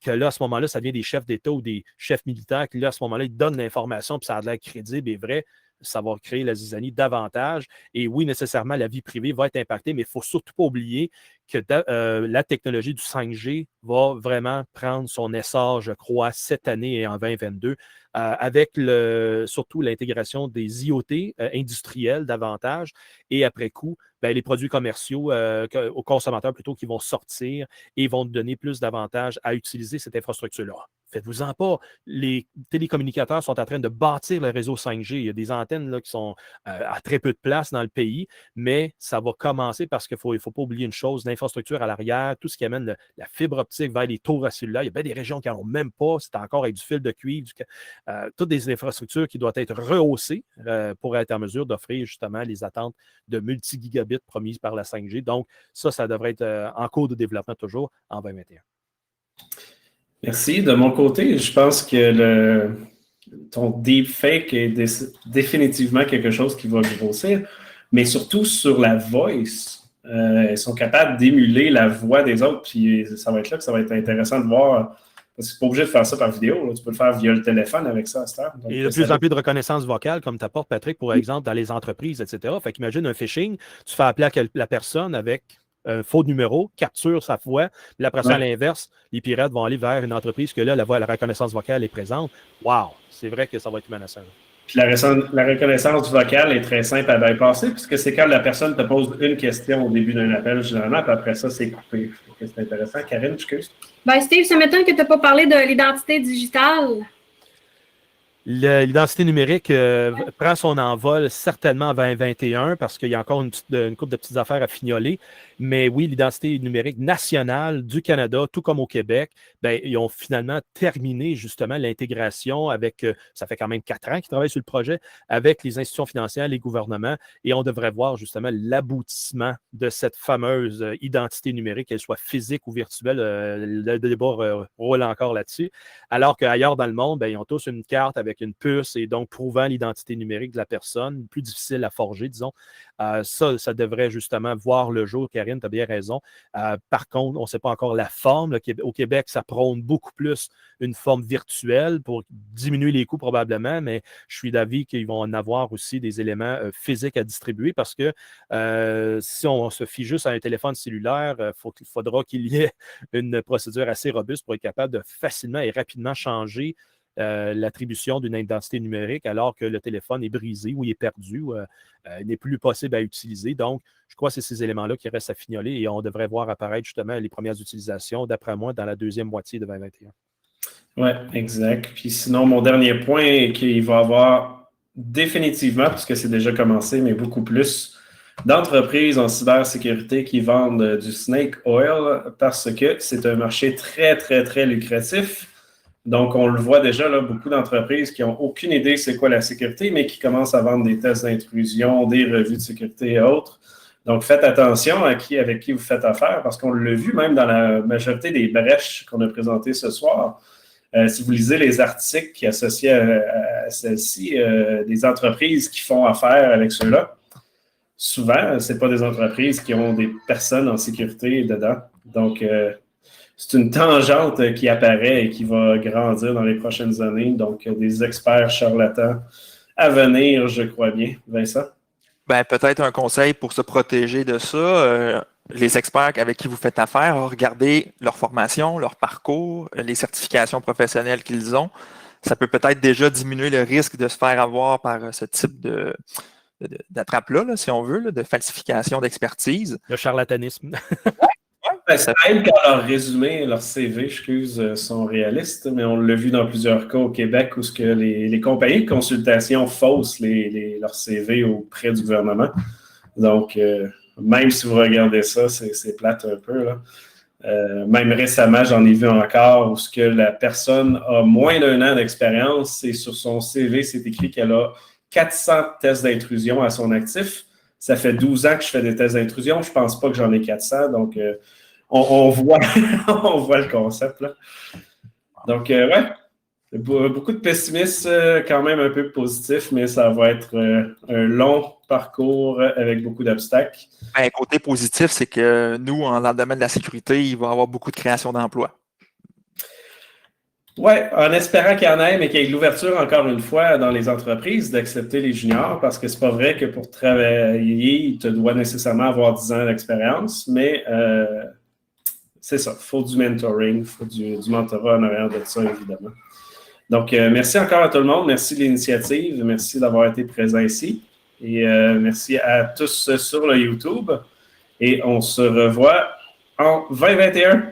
que là, à ce moment-là, ça devient des chefs d'État ou des chefs militaires qui, là, à ce moment-là, ils donnent l'information, puis ça a l'air crédible et vrai. Ça va créer la zizanie davantage. Et oui, nécessairement, la vie privée va être impactée, mais il ne faut surtout pas oublier que la technologie du 5G va vraiment prendre son essor, je crois, cette année et en 2022, avec surtout l'intégration des IoT industriels davantage, et après coup, les produits commerciaux aux consommateurs plutôt qui vont sortir et vont donner plus d'avantages à utiliser cette infrastructure-là. Faites-vous-en pas. Les télécommunicateurs sont en train de bâtir le réseau 5G. Il y a des antennes là, qui sont à très peu de place dans le pays, mais ça va commencer parce qu'il ne faut pas oublier une chose, l'infrastructure à l'arrière, tout ce qui amène la fibre optique vers les tours à cellulaire. Il y a bien des régions qui n'en ont même pas. C'est encore avec du fil de cuivre. Toutes des infrastructures qui doivent être rehaussées pour être en mesure d'offrir justement les attentes de multi-gigabits promises par la 5G. Donc, ça devrait être en cours de développement toujours en 2021. Merci. De mon côté, je pense que ton deepfake est définitivement quelque chose qui va grossir, mais surtout sur la voice. Ils sont capables d'émuler la voix des autres, puis ça va être là que ça va être intéressant de voir. Parce que tu n'es pas obligé de faire ça par vidéo. Là. Tu peux le faire via le téléphone avec ça à cette heure. Donc, et de plus en plus de reconnaissance vocale, comme tu apportes, Patrick, pour exemple, dans les entreprises, etc. Fait qu'imagine un phishing, tu fais appeler la personne avec un faux numéro, capture sa voix, puis après ça, à l'inverse, les pirates vont aller vers une entreprise que là, la reconnaissance vocale est présente. Wow! C'est vrai que ça va être menaçant. Puis la reconnaissance vocale est très simple à bypasser, puisque c'est quand la personne te pose une question au début d'un appel, généralement, puis après ça, c'est coupé. C'est intéressant. Karine, excuse. Steve, ça m'étonne que tu n'as pas parlé de l'identité digitale. L'identité numérique prend son envol certainement en 2021 parce qu'il y a encore une couple de petites affaires à fignoler. Mais oui, l'identité numérique nationale du Canada, tout comme au Québec, ils ont finalement terminé justement l'intégration avec, ça fait quand même 4 ans qu'ils travaillent sur le projet, avec les institutions financières, les gouvernements, et on devrait voir justement l'aboutissement de cette fameuse identité numérique, qu'elle soit physique ou virtuelle. Le débat roule encore là-dessus. Alors qu'ailleurs dans le monde, ils ont tous une carte avec une puce et donc prouvant l'identité numérique de la personne, plus difficile à forger, disons. Ça devrait justement voir le jour. Karine, tu as bien raison. Par contre, on ne sait pas encore la forme. Au Québec, ça prône beaucoup plus une forme virtuelle pour diminuer les coûts probablement, mais je suis d'avis qu'ils vont en avoir aussi des éléments physiques à distribuer parce que si on se fie juste à un téléphone cellulaire, il faudra qu'il y ait une procédure assez robuste pour être capable de facilement et rapidement changer l'attribution d'une identité numérique alors que le téléphone est brisé ou il est perdu ou n'est plus possible à utiliser. Donc, je crois que c'est ces éléments-là qui restent à fignoler et on devrait voir apparaître justement les premières utilisations, d'après moi, dans la deuxième moitié de 2021. Oui, exact. Puis sinon, mon dernier point est qu'il va y avoir définitivement, puisque c'est déjà commencé, mais beaucoup plus d'entreprises en cybersécurité qui vendent du snake oil parce que c'est un marché très, très, très lucratif. Donc, on le voit déjà, là, beaucoup d'entreprises qui n'ont aucune idée c'est quoi la sécurité, mais qui commencent à vendre des tests d'intrusion, des revues de sécurité et autres. Donc, faites attention avec qui vous faites affaire, parce qu'on l'a vu même dans la majorité des brèches qu'on a présentées ce soir. Si vous lisez les articles qui associés à à celle-ci, des entreprises qui font affaire avec ceux-là, souvent, ce n'est pas des entreprises qui ont des personnes en sécurité dedans. Donc, c'est une tangente qui apparaît et qui va grandir dans les prochaines années. Donc, des experts charlatans à venir, je crois bien. Vincent? Ben, peut-être un conseil pour se protéger de ça. Les experts avec qui vous faites affaire, regardez leur formation, leur parcours, les certifications professionnelles qu'ils ont. Ça peut peut-être déjà diminuer le risque de se faire avoir par ce type d'attrape-là, là, si on veut, là, de falsification d'expertise. Le charlatanisme. Ben, ça aide quand leurs résumés, leurs CV, sont réalistes, mais on l'a vu dans plusieurs cas au Québec où ce que les compagnies de consultation faussent leurs CV auprès du gouvernement. Donc, même si vous regardez ça, c'est plate un peu, là. Même récemment, j'en ai vu encore où ce que la personne a moins d'1 an d'expérience et sur son CV, c'est écrit qu'elle a 400 tests d'intrusion à son actif. Ça fait 12 ans que je fais des tests d'intrusion. Je ne pense pas que j'en ai 400. Donc, on voit, on voit le concept, là. Donc, ouais, beaucoup de pessimisme, quand même un peu positif, mais ça va être un long parcours avec beaucoup d'obstacles. Ben, côté positif, c'est que nous, dans le domaine de la sécurité, il va y avoir beaucoup de création d'emplois. Oui, en espérant qu'il y en ait, mais qu'il y ait de l'ouverture, encore une fois, dans les entreprises, d'accepter les juniors, parce que c'est pas vrai que pour travailler, tu dois nécessairement avoir 10 ans d'expérience, mais c'est ça, il faut du mentoring, il faut du mentorat en arrière de ça, évidemment. Donc, merci encore à tout le monde, merci de l'initiative, merci d'avoir été présent ici, et merci à tous sur le YouTube, et on se revoit en 2021.